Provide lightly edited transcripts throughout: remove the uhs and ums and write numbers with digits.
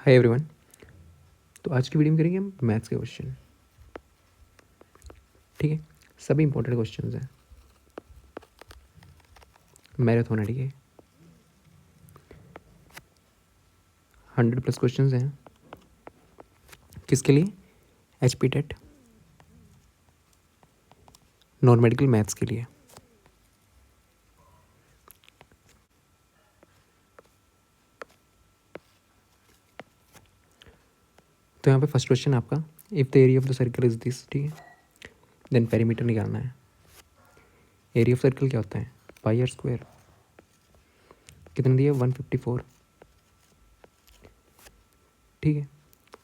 Hi everyone. तो आज की वीडियो में करेंगे हम मैथ्स के क्वेश्चन। ठीक है, सभी इंपॉर्टेंट क्वेश्चंस हैं, मैराथन है। ठीक है, 100+ क्वेश्चंस हैं। किसके लिए? HP TET non medical maths के लिए। तो यहाँ पे फर्स्ट क्वेश्चन आपका, if the area of the circle is this, ठीक है, देन पेरीमीटर निकालना है। एरिया ऑफ सर्कल क्या होता है? Pi r square. कितना दिया? 154। ठीक है,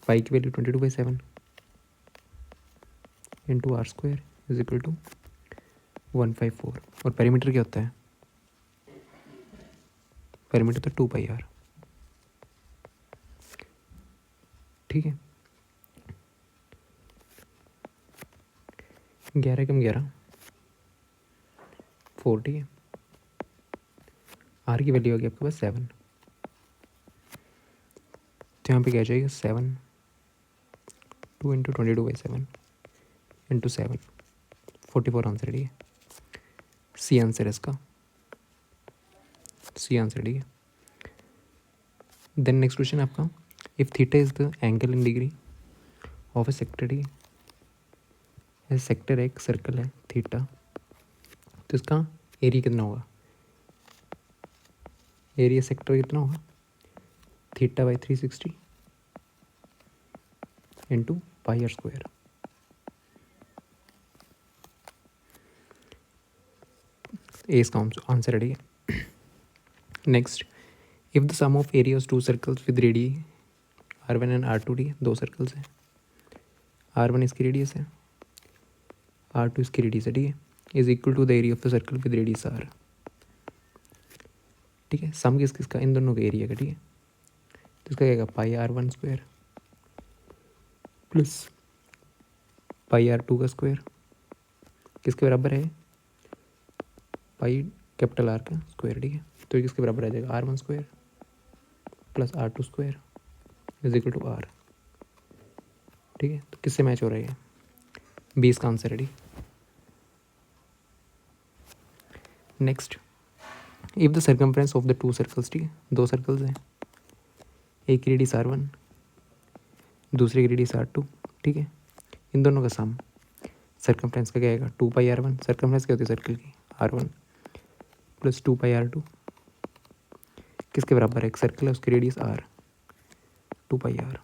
पाई की value 22/7 into r square is equal to 154। और पेरीमीटर क्या होता है? पेरीमीटर तो 2πr। ठीक है, 11 कम 11 4। ठीक है, आर की वैल्यू आ गई आपके पास 7। तो यहाँ पे क्या आ जाएगा? 7 2 इंटू 22/7 इंटू 7 44 आंसर। ठीक है, सी आंसर है इसका, सी आंसर। ठीक है, देन नेक्स्ट क्वेश्चन आपका, if theta is the angle in degree of a sector. ठीक है, सेक्टर है, एक सर्कल है थीटा, तो इसका एरिया कितना होगा? एरिया सेक्टर कितना होगा? Theta by 360 into pi r square. A इसका आंसर है। ठीक है, next, if the sum of areas two circles with radii R1 and R2, डी दो सर्कल्स हैं, R1 इसकी रेडियस है, R2 इसकी रेडियस है, ठीक है, is equal to the area of the circle with radius R। ठीक है, सम किसका? इन दोनों का एरिया का। ठीक है, तो इसका क्या पाई R1 square plus pi R2 का स्क्वायर किसके बराबर है? पाई कैपिटल आर का स्क्वायर। ठीक है, तो ये किसके बराबर आ जाएगा? R1 square plus R2 square is equal to R। ठीक है, तो किससे मैच हो रहा है? 20 का आंसर है। ठीक, next, if the circumference of the two circles, ठीक है, दो सर्कल्स हैं, एक की रेडियस R1 दूसरे की रेडियस R2। ठीक है, इन दोनों का सम सर्कमफ्रेंस का क्या आएगा? 2πr1। सर्कमफ्रेंस क्या होती है सर्कल की? R1 प्लस 2πr2 किसके बराबर है? एक सर्कल है, उसकी रेडियस R, 2πr।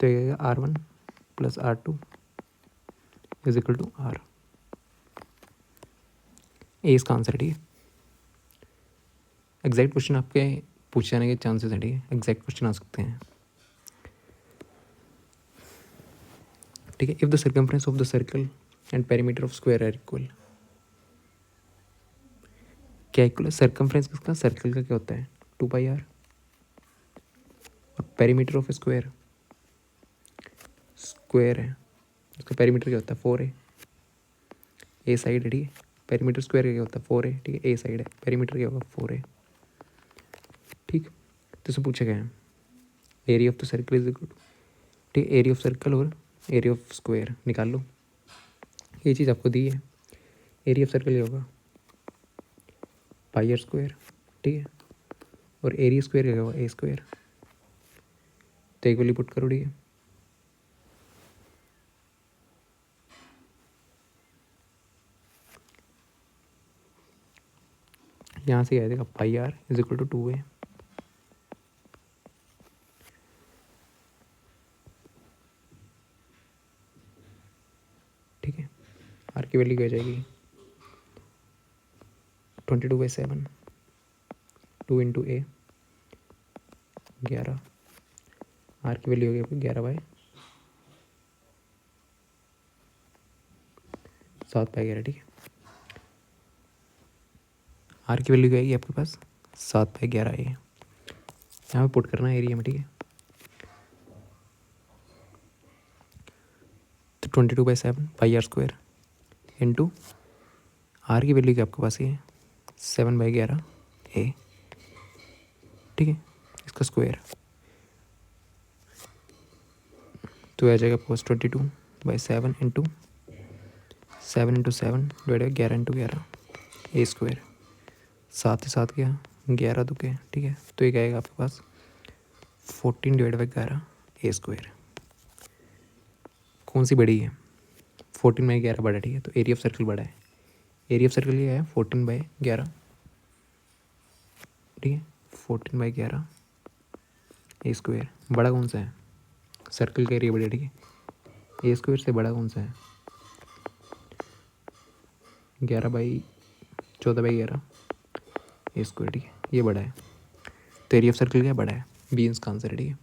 तो ये आएगा R1 plus R2 is equal to R। A इसका आंसर है। ठीक है, एग्जैक्ट क्वेश्चन आपके पूछे जाने के चांसेस हैं। ठीक है, एग्जैक्ट क्वेश्चन आ सकते हैं। ठीक है, if the circumference of the circle and perimeter of square are equal. क्या इक्वल है? सर्कमफ्रेंस किसका? सर्कल का क्या होता है? 2πr। और पेरीमीटर ऑफ स्क्वायर, स्क्वायर है, उसका पेरीमीटर क्या होता है? 4a। ए साइड है। ठीक है, पेरीमीटर स्क्वायर का क्या होता है? 4a। ठीक है, ए साइड है, पेरीमीटर क्या होगा? 4a। ठीक, तो इसमें पूछा गया है area of the circle is equal to, ठीक है, एरिया ऑफ सर्कल और एरिया ऑफ स्क्वायर निकाल लो। ये चीज़ आपको दी है। एरिया ऑफ सर्कल क्या होगा? Pi r square. ठीक है, और एरिया स्क्वायर क्या होगा? ए स्क्वायर। तो एक वैल्यू पुट करो। ठीक है, यहाँ से क्या आएगा? Pi r is equal to 2a। ठीक है, आर की वैल्यू क्या हो जाएगी? 22/7 2 इंटू ए 11। आर की वैल्यू हो गई आपकी 11/7/11। ठीक है, आर की वैल्यू क्या आएगी आपके पास? 7/11 ए। यहाँ पे पुट करना है एरिया में। ठीक है, तो 22/7 पाई आर स्क्वायर इंटू आर की वैल्यू क्या आपके पास? ये 7/11 ए। ठीक है, इसका स्क्वायर तो आ जाएगा आपके पास 22/7 इंटू 7 इंटू 7 डिवाइड 11 इंटू 11 ए स्क्वायर। 7 से 7 गया 11 दुके, ठीक है, तो एक आएगा आपके पास 14/11 ए स्क्वायर। कौन सी बड़ी है? 14/11 बड़ा, ठीक है, तो एरिया ऑफ सर्कल बड़ा है। एरिया ऑफ सर्कल ये है 14/11, ठीक है, 14/11 ए स्क्वायर। बड़ा कौन सा है? सर्कल का एरिया बड़ा, ठीक है, ए स्क्वायर से बड़ा कौन सा है? 14/11 ए स्क्वायर, ठीक है, ये बड़ा है, तो एरिया ऑफ सर्कल क्या बड़ा है? बी इसका आंसर है, ठीक है।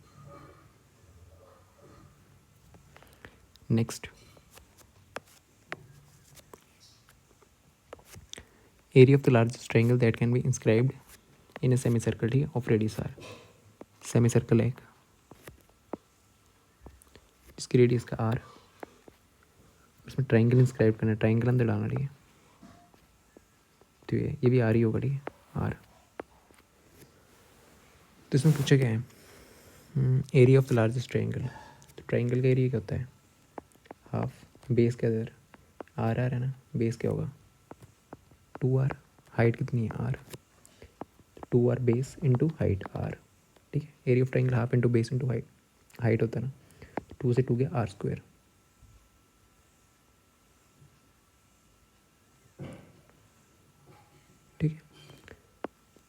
Next, area of the largest triangle that can be inscribed in a semicircle, ठीक है, of radius r. Semicircle है एक, इसकी रेडियस का आर, उसमें ट्रायंगल इंस्क्राइब करना है, ट्रायंगल अंदर डालना, ठीक है, तो ये भी आर ही होगा, ठीक है, आर। तो इसमें पूछा क्या है? Area of the largest triangle. तो ट्रायंगल का एरिया क्या होता है? हाफ। बेस क्या इधर आर है ना, बेस क्या होगा? 2r। हाइट कितनी है? R. 2r base into height r, ठीक है। Area of triangle half into base into height, height होता है ना, 2 से 2 गया आर स्क्वायर, ठीक है,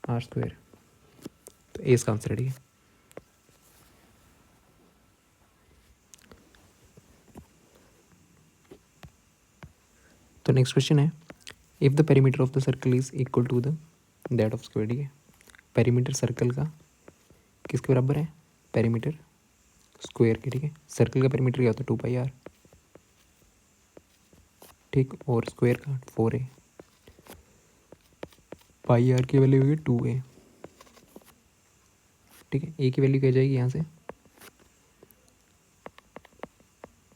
आर स्क्वायर। तो ए इसका आंसर है, ठीक है। तो नेक्स्ट क्वेश्चन है, if the perimeter of the circle is equal to the that of square, ठीक है। पेरीमीटर सर्कल का किसके बराबर है? पेरीमीटर स्क्वायर के, ठीक है। सर्कल का पेरीमीटर क्या होता है? 2πr, ठीक, और स्क्वायर का 4a। πr की वैल्यू होगी 2a, ठीक है। ए की वैल्यू क्या जाएगी यहाँ से?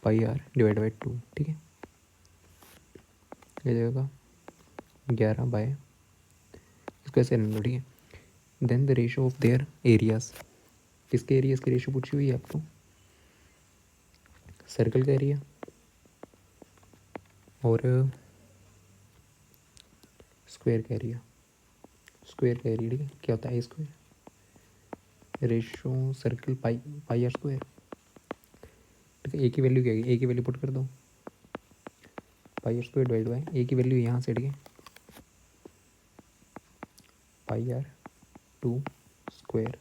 πr डिवाइड बाई 2, ठीक है, क्या जाएगा 11 इसको ऐसे रख लो, ठीक है। Then the ratio of their areas, किसके एरियाज की रेशो पूछी हुई है आपको? सर्कल का एरिया और स्क्वायर का एरिया। स्क्वायर का एरिया, ठीक है, क्या होता है? A square ratio circle pi r square, ठीक है। ए की वैल्यू क्या है? ए की वैल्यू पुट कर दो, पाई आर स्क्वायर डिवाइड बाई ए की वैल्यू यहाँ से, ठीक है, πr 2 स्क्वायर,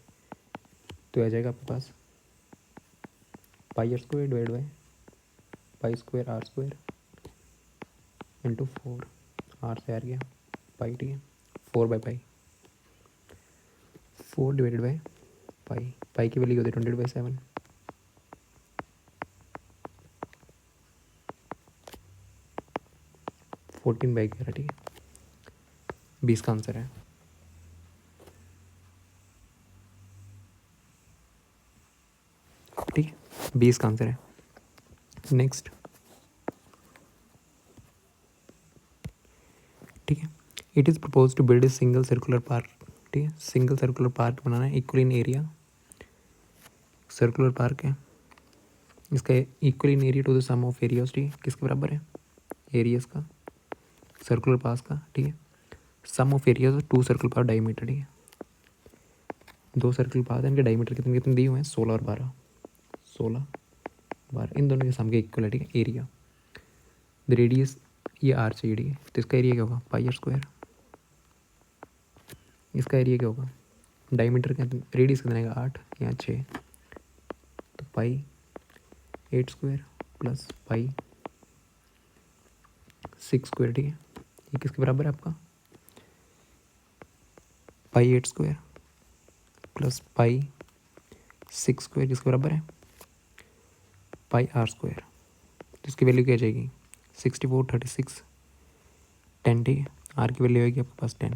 तो आ जाएगा आपके पास πr square divide by pi square r square into 4, r से आ गया पाई, ठीक है, 4/पाई, 4 डिवाइडेड बाई पाई, पाई की वैल्यू होती है 20/7, फोर्टीन बाई 11, ठीक है, 20 का आंसर है। ठीक है, 20 का आंसर है। नेक्स्ट, ठीक है, it is propose to build a single circular park, ठीक है, सिंगल सर्कुलर पार्क बनाना है equal in area. Circular park है, इसका equal in area to the sum of areas, ठीक है, किसके बराबर है? एरियाज का, सर्कुलर पास का, ठीक है, सम ऑफ एरियाज 2 सर्कल पार डायमीटर, ठीक है, 2 सर्कल पास है, इनके डायमीटर कितने कितने दिए हुए हैं? 16 और 12, 16 12, इन दोनों के सम के इक्वल है, ठीक है, एरिया। द रेडियस ये आर चाहिए, ठीक है, तो इसका एरिया क्या होगा? Pi r square. इसका एरिया क्या होगा? डायमीटर का रेडियस कितना आएगा? 8, यहाँ 6, तो पाई 8 स्क्वायर प्लस पाई 6 स्क्वायर, ठीक है, ये किसके बराबर है आपका? पाई 8 स्क्वायर प्लस पाई 6 स्क्वायर किसके बराबर है? Pi r square. तो इसकी वैल्यू क्या जाएगी? 64, 36, 10, ठीक है, आर की वैल्यू आएगी आपके पास 10,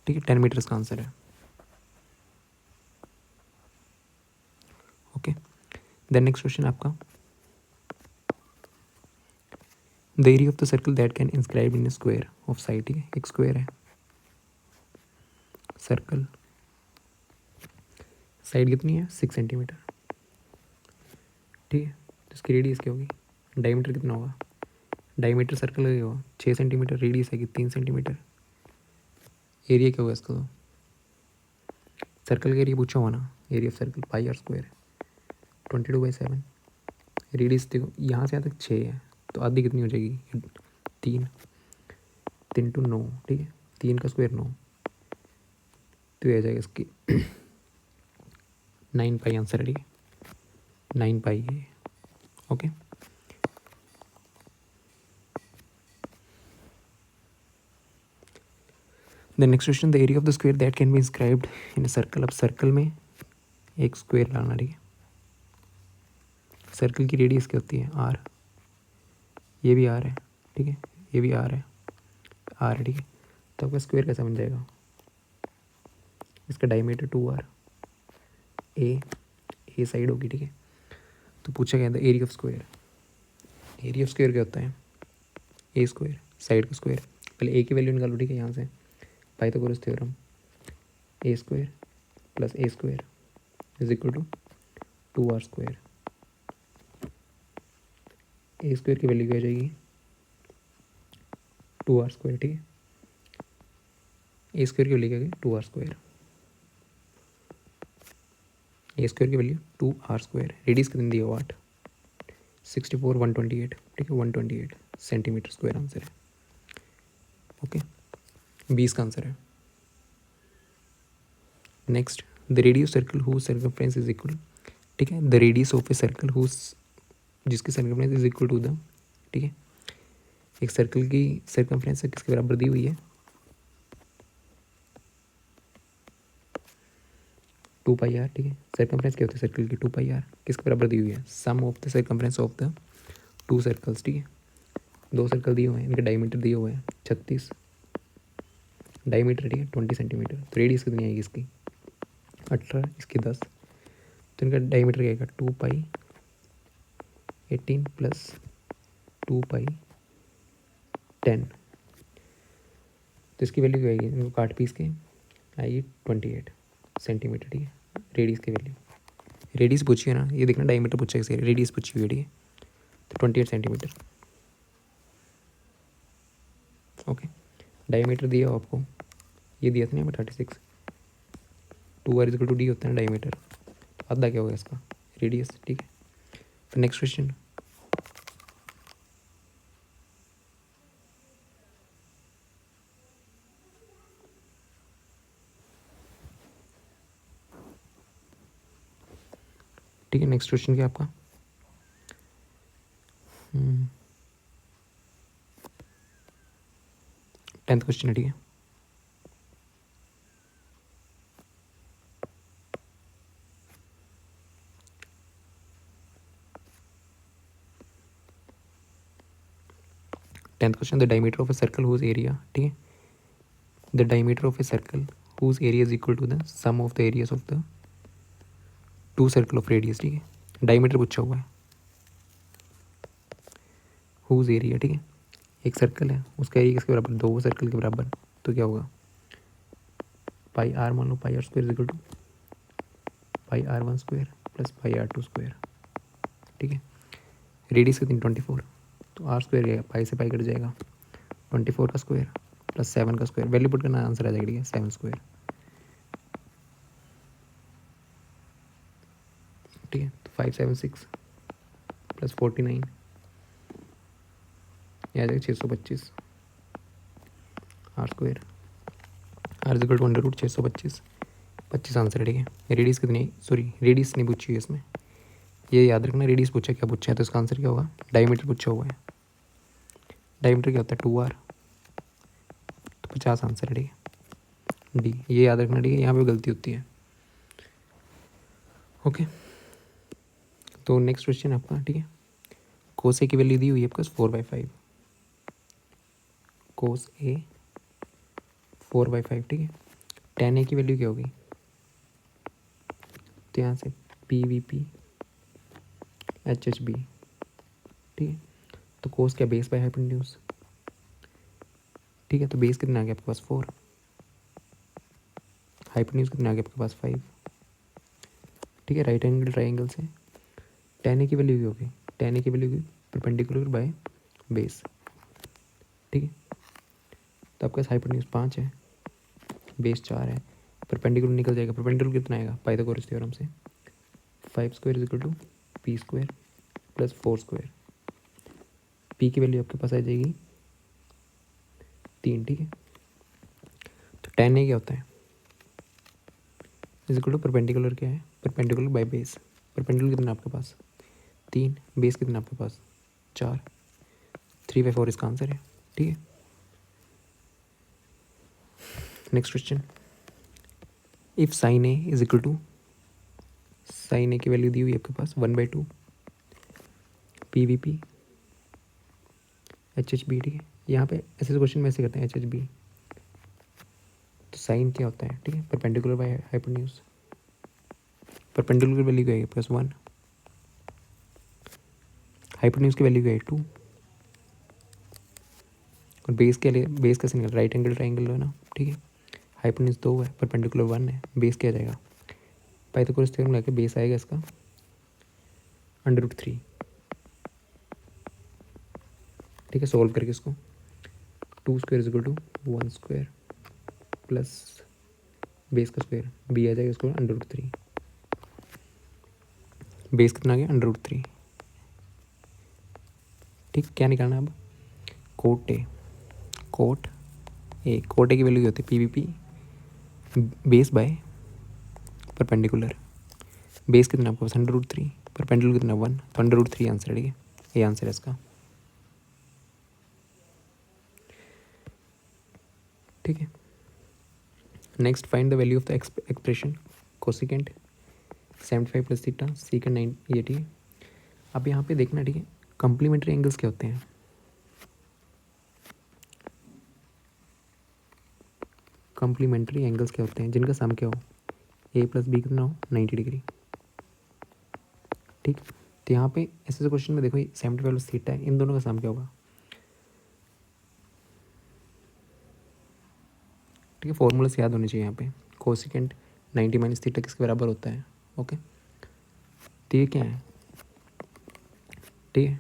ठीक है, 10 मीटर का आंसर है। ओके, देन नेक्स्ट क्वेश्चन आपका, the area of the circle that can inscribe in square of side, ठीक है, एक स्क्वायर है, सर्कल साइड कितनी है 6 सेंटीमीटर, ठीक है। तो इसकी रेडियस क्या होगी, डायमीटर कितना होगा, डायमीटर सर्कल का क्या होगा 6 सेंटीमीटर, रेडियस है कि 3 सेंटीमीटर, एरिया क्या होगा इसका, तो सर्कल का एरिया पूछा हुआ ना, area of circle pi r square 22/7। Radius देखो यहाँ से यहाँ तक 6 है, तो आधी कितनी हो जाएगी 3, 3 टू 9, ठीक है, 3 का स्क्वायर 9, तो ये आ जाएगा इसकी 9 पाई आंसर है, ठीक है, 9 पाई है, okay. The next question, the area of the square that can be inscribed in circle. अब सर्कल में एक स्क्वायर लाना, ठीक है, सर्कल की रेडियस क्या होती है आर, ये भी आर है, ठीक है, ये भी आर है, आर है, ठीक है। तो आपका स्क्वायर कैसा बन जाएगा, इसका डायमीटर 2r, ए साइड होगी, ठीक है। तो पूछा गया था area of square, area of square क्या होता है ए स्क्वायर, साइड का स्क्वायर, पहले ए की वैल्यू निकालो, ठीक है, यहाँ से Pythagoras theorem, a square plus a square is equal to 2r square. A square की वैल्यू क्या हो जाएगी 2r स्क्वायर, ठीक है, ए स्क्वायर की वैल्यू क्या होगी 2r स्क्वायर, ए स्क्वायर की वैल्यू 2r स्क्वायर, रेडियस कितनी दी है 8, 64 128, ठीक है, 128 सेंटीमीटर स्क्वायर आंसर है, ओके, 20 का आंसर है। Next, the radius circle whose circumference is equal, ठीक है, the radius of a circle whose, जिसकी circumference is equal to the, ठीक है, एक सर्कल की सर्कमफ्रेंस किसके बराबर दी हुई है 2πr, ठीक है, सर्कमफ्रेंस क्या होती है सर्कल की 2πr, किसके बराबर दी हुई है sum of the circumference of the 2 circles, ठीक है, 2 सर्कल दिए हुए हैं, इनके डायमीटर दिए हुए हैं 36 डायमीटर, ठीक है, 20 सेंटीमीटर, तो रेडियस कितनी आएगी इसकी 18, इसकी 10, तो इनका डायमीटर क्या आएगा 2π 18 प्लस 2π 10, तो इसकी वैल्यू क्या आएगी, इनको काट पीस के आएगी 28 सेंटीमीटर, ठीक है, रेडियस की वैल्यू, रेडियस पूछी है ना, ये देखना डायमीटर पूछा है, रेडियस पूछी हुई है, ठीक है, तो 28 सेंटीमीटर, ओके। डायमीटर दिया हो आपको, ये दिया था ना 36, 2r इक्वल टू डी होता है ना डायमीटर, तो आधा क्या होगा इसका रेडियस, ठीक है। फिर नेक्स्ट क्वेश्चन, ठीक है, नेक्स्ट क्वेश्चन क्या आपका 10th क्वेश्चन है, ठीक है, tenth question, the diameter of a circle whose area, ठीक है, the diameter of a circle whose area is equal to the sum of the areas of the 2 circle of radius, ठीक है, diameter पूछा हुआ है, हुज एरिया, ठीक है, एक सर्कल है उसका एरिया किसके बराबर 2 सर्कल के बराबर, तो क्या होगा पाई आर, मान लो pi r square equal to pi r1 square plus pi r2 square, ठीक है, रेडियस कितनी 24, तो आर स्क्वायर गया पाई से पाई कट जाएगा, 24 का स्क्वायर प्लस 7 का स्क्वायर, वैल्यू पुट करना आंसर आ जाएगा, ठीक है, 7 स्क्वायर, ठीक है, तो 576 प्लस 49 ये आ जाएगा 625 r square, are equal to under root 625, 25 answer है, ठीक है। रेडियस कितनी, सॉरी रेडियस नहीं पूछी है इसमें, ये याद रखना, रेडियस पूछा क्या पूछा है, तो इसका आंसर क्या होगा डायमीटर पूछा हुआ है, डायमीटर क्या होता है 2r, तो 50 आंसर है, ठीक है, डी, ये याद रखना, ठीक है, यहाँ पे गलती होती है, ओके। तो नेक्स्ट क्वेश्चन आपका, ठीक है, कोस ए की वैल्यू दी हुई है आपको 4/5, कोस ए 4/5, ठीक है, tan ए की वैल्यू क्या होगी, तो यहाँ से PVP HHB, ठीक है, तो कोस क्या बेस बाय हाइपोटेन्यूज, ठीक है, तो बेस कितना आ गया आपके पास 4, हाइपोटेन्यूज कितना आ गया आपके पास 5, ठीक है, राइट एंगल ट्राइंगल से tan a की वैल्यू क्या होगी, tan a की वैल्यू परपेंडिकुलर बाय बेस। ठीक है, तो आपके पास हाइपोटेन्यूज 5 है, बेस 4 है, परपेंडिकुलर निकल जाएगा। परपेंडिकुलर कितना आएगा पाइथागोरस थ्योरम से, 5² is equal to p² plus 4²। p की वैल्यू आपके पास आ जाएगी 3। ठीक है, तो tan a क्या होता है, इज इक्वल टू परपेंडिकुलर क्या है, परपेंडिकुलर बाय बेस। परपेंडिकुलर कितना आपके पास 3, बेस कितना आपके पास 4, 3/4 इसका आंसर है। ठीक है, next question, if sine A is equal to, sine ए की वैल्यू दी हुई है आपके पास 1/2 PVP HHB। ठीक है, यहाँ पे ऐसे क्वेश्चन में ऐसे करते हैं HHB, तो साइन क्या होता है, ठीक है, परपेंडिकुलर बाय हाइपोटेन्यूज। परपेंडिकुलर की वैल्यू क्या है +1, हाइपोटेन्यूज की वैल्यू क्या है 2, और बेस के लिए बेस कैसे निकल, राइट एंगल ट्राइंगल है ना। ठीक है, हाइपोटेन्यूज 2 है, परपेंडिकुलर 1 है, बेस क्या जाएगा, पाइथागोरस थ्योरम लगा के बेस आएगा इसका √3। ठीक है, सॉल्व करके इसको 2² is equal to 1² plus base का स्क्वायर, बी आ जाएगा इसको √3, बेस कितना आ गया √3। ठीक, क्या निकालना है अब, cot A, cot A, cot A की वैल्यू क्या होती है PVP base by perpendicular. Base कितना आपके पास √3, परपेंडिकुलर कितना 1, तो √3 आंसर है। ठीक है, ये आंसर है इसका। ठीक है, next find the value of the expression cosecant 75 plus theta secant 9 ये। ठीक है, अब यहाँ पे देखना, ठीक है, कम्प्लीमेंट्री एंगल्स क्या होते हैं, कम्प्लीमेंट्री एंगल्स क्या होते हैं जिनका सम क्या हो, a प्लस बी कितना हो 90 डिग्री। ठीक, तो यहाँ पे ऐसे क्वेश्चन में देखो 75 प्लस थीटा है, इन दोनों का सम क्या होगा। ठीक है, फॉर्मूला से याद होने चाहिए यहाँ पे, कोसिकेंट 90 माइनस थीटा किसके बराबर होता है। ओके, तो ये क्या है, ठीक है,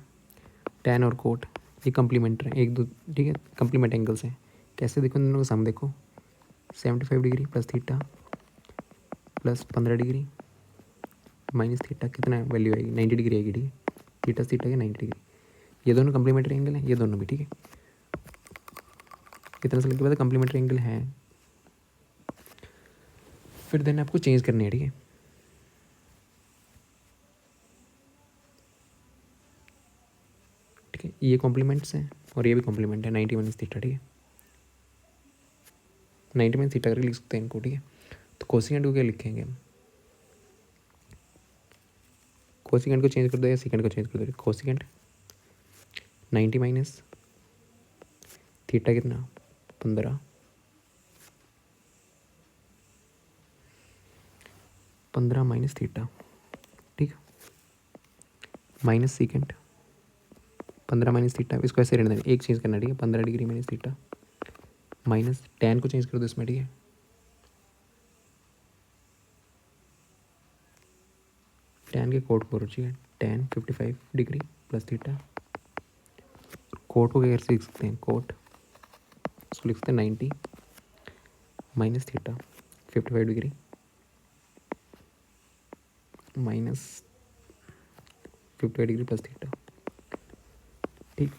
टैन और कोट ये कम्प्लीमेंट है एक दो। ठीक है, कम्प्लीमेंट एंगल्स हैं, कैसे देखो इन दोनों का सम देखो, 75 degree plus theta plus 15 degree minus theta कितना वैल्यू आएगी 90 डिग्री आएगी। ठीक है, थीटा थीटा के 90 डिग्री, ये दोनों कम्प्लीमेंट्री एंगल हैं, ये दोनों भी। ठीक है, कितना से लगता है कम्प्लीमेंट्री एंगल है, फिर देन आपको चेंज करनी है। ठीक है, ठीक है, ये कॉम्प्लीमेंट्स हैं और ये भी कॉम्प्लीमेंट है 90 माइनस थीटा। ठीक है, 90 माइनस थीटा करके लिख सकते हैं इनको। ठीक है, तो कोसिकेंट को क्या लिखेंगे हम, कोसिकेंट को चेंज कर दो या सेकेंड को चेंज कर दो। कोसिकेंट 90 माइनस थीटा कितना 15, 15 माइनस थीटा। ठीक, माइनस सेकेंड 15 माइनस थीटा, इसको ऐसे रहने देना, एक चेंज करना। ठीक है, 15 degree minus theta minus tan को चेंज कर दो इसमें। ठीक है, टैन के कोट को रुचि है, tan 55 degree plus theta, cot को कैसे लिख सकते हैं, कोट इसको लिख सकते हैं 90 minus theta 55 degree minus 55 degree plus theta. ठीक,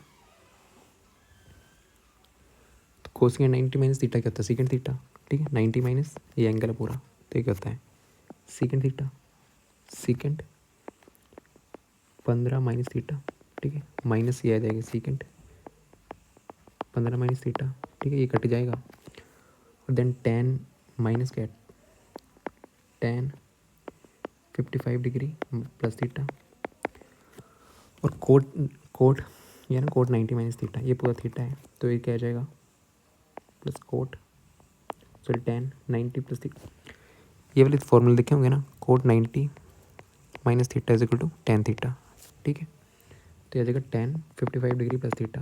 तो कोसिकेंट 90 माइनस थीटा क्या होता है, सेकेंड थीटा। ठीक है, 90 माइनस ये एंगल है पूरा, तो ये क्या होता है second theta, second 15 minus theta. ठीक है, माइनस ये आ जाएगा सेकेंड 15 माइनस थीटा। ठीक है, ये कट जाएगा और देन टैन माइनस क्या, टैन 55 डिग्री प्लस थीटा, और कोट कोट ये ना कोट 90 माइनस थीटा, ये पूरा थीटा है, तो ये क्या आ जाएगा plus cot sorry tan 90 plus theta. ये वाले फॉर्मूले देखे होंगे ना, cot 90 minus theta is equal to tan theta. ठीक है, तो ये आ जाएगा tan 55 degree plus theta,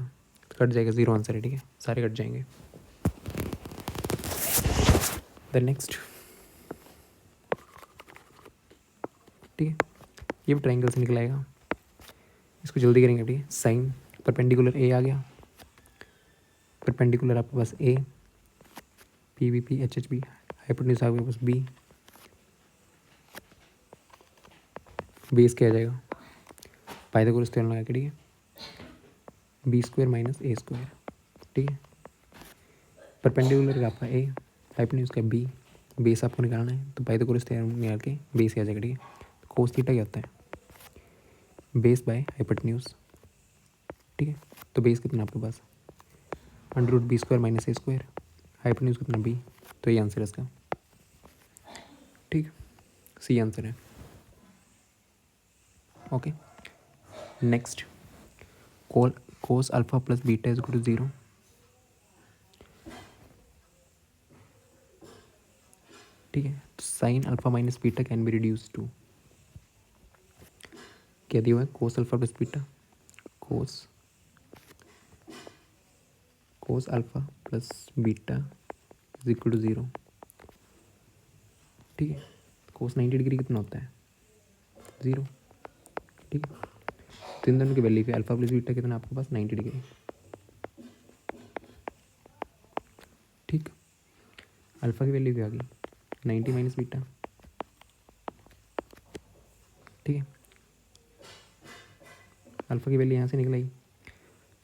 cut जाएगा, जीरो आंसर है। ठीक है, सारे कट जाएंगे। द नेक्स्ट, ठीक है, ये भी ट्राइंगल से निकल आएगा। इसको जल्दी करेंगे, ठीक है। साइन परपेंडिकुलर ए आ गया, परपेंडिकुलर आपके पास A, P B P H H B, hypotenuse आपके पास बी, बेस क्या आ जाएगा, पाइथागोरस थ्योरम लगा के, ठीक है, b square minus a square, ठीक है। परपेंडिकुलर का आपका ए, हाइपोटेन्यूज का बी, बेस आपको निकालना है तो पाइथागोरस थ्योरम निकाल के बेस आ जाएगा, ठीक है। तो कोस थीटा क्या होता है, बेस बाय हाइपोटेन्यूज, ठीक है। तो बेस कितना आपके पास under root b square minus a square, hypotenuse कितना बी, तो ये आंसर है इसका, ठीक, सी आंसर है। Okay, next, cos alpha plus beta is equal to 0, ठीक है। Sine alpha minus beta can be reduce to, क्या दिया हुआ है, cos alpha plus beta, cos alpha plus beta is equal to 0, ठीक है। कोस 90 डिग्री कितना होता है, 0, ठीक है। तो इन दोनों की वैल्यू पे अल्फा प्लस बीटा कितना आपके पास 90 डिग्री, ठीक। अल्फा की वैल्यू भी आ गई 90 माइनस बीटा, ठीक है। अल्फा की वैल्यू यहाँ से निकल आई,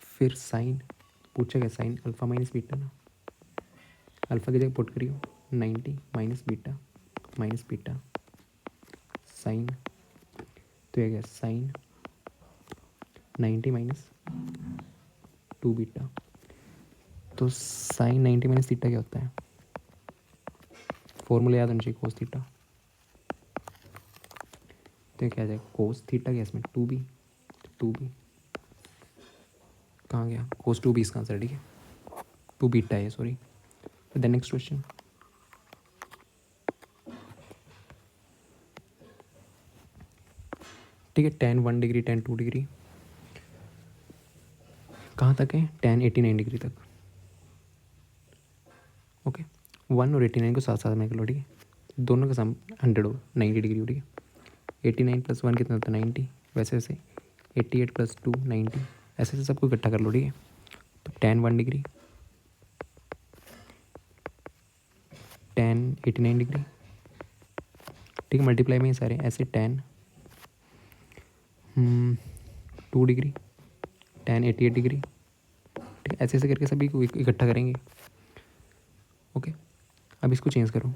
फिर साइन पूछा गया, साइन अल्फा माइनस बीटा ना, अल्फा की जगह पुट करियो 90 माइनस बीटा साइन, तो ये गया साइन 90 माइनस 2 बीटा, तो साइन 90 माइनस थीटा क्या होता है, फॉर्मूला याद होना चाहिए, कोस थीटा, तो ये क्या आ जाएगा, कोस थीटा क्या इसमें 2b, 2b कहाँ गया, कोस 2b इसका आंसर, ठीक है। 2 बीटा है, सॉरी। देन नेक्स्ट क्वेश्चन, ठीक है। tan 1 डिग्री, tan 2 डिग्री कहाँ तक है, tan 89 डिग्री तक, ओके। 1 और 89 को साथ साथ में कर लो, ठीक है। दोनों का सम 100 हो, 90 डिग्री हो, ठीक है। 89 प्लस 1 कितना होता है 90, वैसे वैसे 88 प्लस 2 90, ऐसे ऐसे सबको इकट्ठा कर लो, ठीक है। तो tan 1 डिग्री, tan 89 डिग्री, ठीक है, मल्टीप्लाई में ये सारे ऐसे tan 2 डिग्री, tan 88 डिग्री, ठीक है, ऐसे ऐसे करके सभी को इकट्ठा करेंगे, ओके। अब इसको चेंज करो,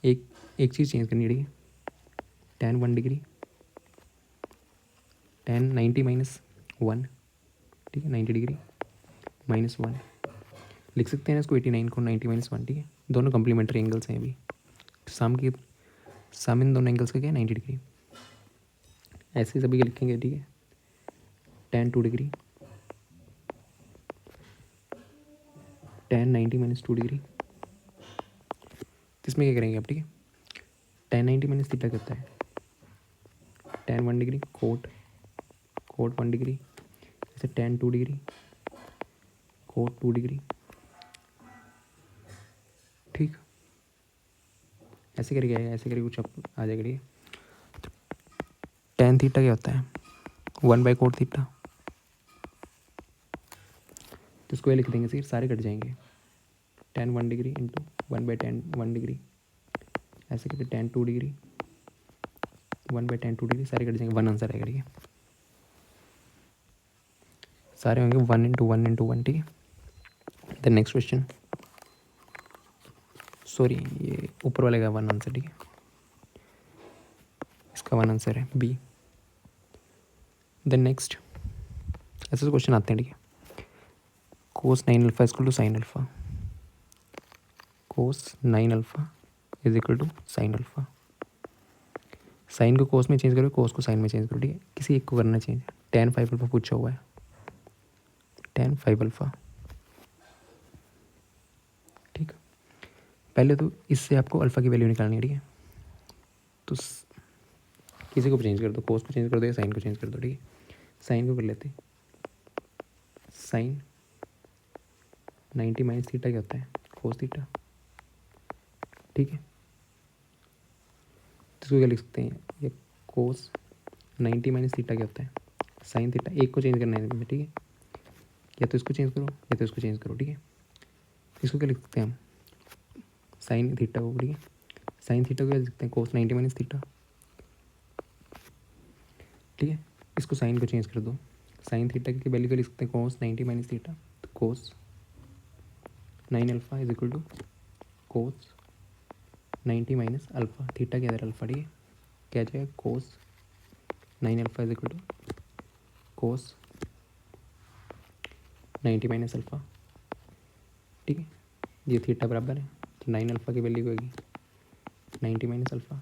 एक चीज़ चेंज करनी है, ठीक है। tan 1 डिग्री, tan 90 माइनस 1, ठीक है, 90 डिग्री माइनस 1 लिख सकते हैं ना इसको, 89 को 90 माइनस 1, ठीक है। दोनों कम्प्लीमेंट्री एंगल्स हैं अभी, साम इन दोनों एंगल्स का क्या है 90 डिग्री, ऐसे सभी के लिखेंगे, ठीक है। tan 2 degree, tan 90 minus 2 degree, इसमें क्या करेंगे आप, ठीक है। tan 90 माइनस थीटा कितना है, tan 1 डिग्री कोट 1 डिग्री, ऐसे tan 2 डिग्री कोट 2 डिग्री, ठीक, ऐसे करके आएगा, ऐसे करके कुछ आ जाएगा, ठीक है। tan थीटा क्या होता है 1 बाई कोट थीटा, तो इसको ये लिख देंगे, फिर सारे कट जाएंगे, tan 1 degree into 1 by tan 1 degree, ऐसे करके tan 2 degree 1 by tan 2 degree, सारे कट जाएंगे, 1 आंसर आएगा, ठीक है। सारे होंगे 1 इंटू 1 इंटू 1, ठीक है। देन नेक्स्ट क्वेश्चन, सॉरी ये ऊपर वाले का 1 आंसर, ठीक है, इसका 1 आंसर है बी। देन नेक्स्ट ऐसे क्वेश्चन आते हैं, ठीक है। Cos 9 alpha is equal to sine alpha, cos 9 alpha is equal to sine alpha, sine को कोस में चेंज करो, कोस को साइन में चेंज करो, ठीक है। किसी एक को करना चेंज, tan 5 अल्फा पूछा हुआ है, tan 5 अल्फा, ठीक। पहले तो इससे आपको अल्फा की वैल्यू निकालनी है, ठीक है। तो किसी को चेंज कर दो, कोस को चेंज कर दो या साइन को चेंज कर दो, ठीक है। साइन को कर लेते, साइन 90 माइनस थीटा क्या होता है कोस थीटा, ठीक है। तो इसको क्या लिख सकते हैं, ये कोस 90 माइनस थीटा क्या होता है, साइन थीटा। एक को चेंज करना है इनमें, ठीक है, या तो इसको चेंज करो या तो इसको चेंज करो, ठीक है। इसको क्या लिख सकते हैं हम, साइन थीटा को, ठीक है, साइन थीटा को क्या लिख सकते हैं, कोस 90 माइनस थीटा, ठीक है। इसको साइन को चेंज कर दो, साइन थीटा की वैल्यू क्या लिख सकते हैं, कोस 90 माइनस थीटा, तो cos 9 alpha is equal to cos 90 minus alpha, theta के अंदर अल्फा, ठीक है, क्या जाएगा, cos 9 alpha is equal to cos 90 minus alpha, ठीक है। ये थीटा बराबर है, तो 9 अल्फा की वैल्यू होगी 90 माइनस अल्फा,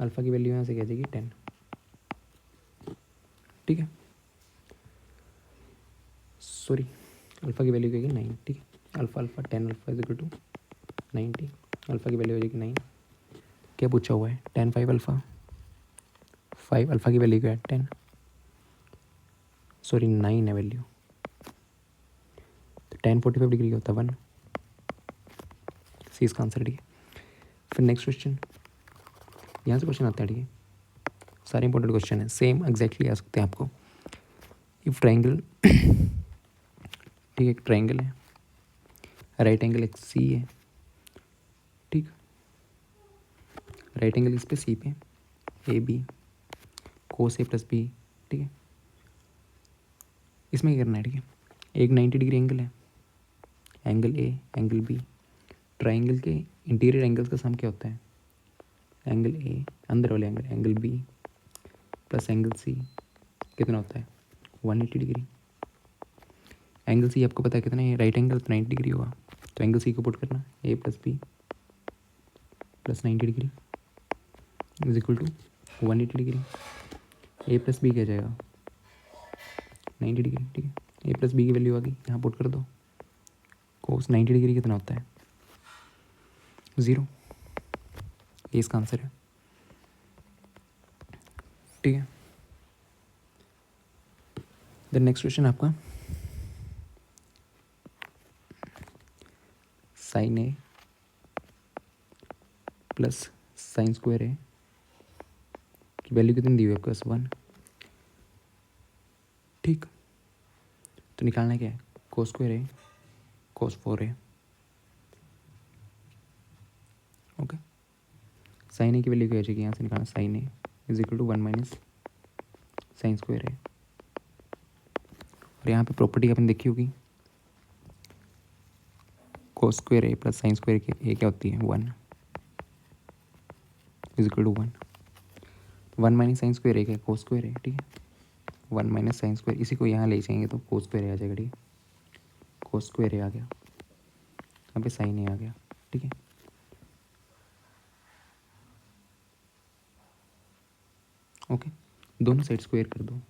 अल्फा की वैल्यू यहाँ से क्या जाएगी 10, ठीक है, सॉरी, अल्फा की वैल्यू क्या होगी 9, ठीक है, alpha alpha 10 alpha is equal to 90, alpha की वैल्यू हो जाएगी 9। क्या पूछा हुआ है, 10 5 अल्फा, 5 अल्फा की वैल्यू क्या है 10, सॉरी 9 है वैल्यू, तो 10 45 डिग्री का होता है 1, सी इसका आंसर, ठीक है। फिर नेक्स्ट क्वेश्चन, यहाँ से क्वेश्चन आता है, ठीक है, सारे इंपॉर्टेंट क्वेश्चन है, सेम एग्जैक्टली आ सकते हैं आपको। इफ ट्राइंगल, ठीक है, एक ट्राइंगल है, राइट एंगल एक सी है, ठीक, राइट एंगल इस पे सी पे, a b cos a plus b, ठीक है। इसमें क्या करना है, ठीक है, एक 90 डिग्री एंगल है, angle a angle b, triangle के इंटीरियर एंगल्स का सम क्या होता है, एंगल ए अंदर वाले angle, angle b plus angle c कितना होता है 180 डिग्री। एंगल सी आपको पता है कितना है, राइट एंगल तो 90 डिग्री होगा, तो एंगल सी को पुट करना, A plus B plus 90 degree is equal to 180 degree, A plus B क्या जाएगा 90 डिग्री, ठीक है, ए प्लस बी की वैल्यू आ गई, यहाँ पुट कर दो, कोस 90 डिग्री कितना होता है 0, ये इसका आंसर है, ठीक है। देन नेक्स्ट क्वेश्चन आपका, साइन ए प्लस साइन स्क्वायर ए की वैल्यू कितनी दी हुई है आपके पास 1, ठीक, तो निकालना क्या है, cos square a cos 4 a, okay, sine ए की वैल्यू क्या हो जाएगी, यहाँ से निकालना sine A is equal to 1 minus sine square a, और यहाँ पे प्रॉपर्टी आपने देखी होगी, cos square a plus sine square की ए क्या होती है 1 is equal to 1, 1 minus sine square a क्या कोस स्क्वायर है, ठीक है, 1 माइनस साइन स्क्वायर, इसी को यहाँ ले जाएंगे तो कोस स्क्वायर आ जाएगा, ठीक है, कोस स्क्वायर ए आ गया, यहाँ पे साइन ए आ गया, ठीक है। ओके, दोनों साइड स्क्वायर कर दो,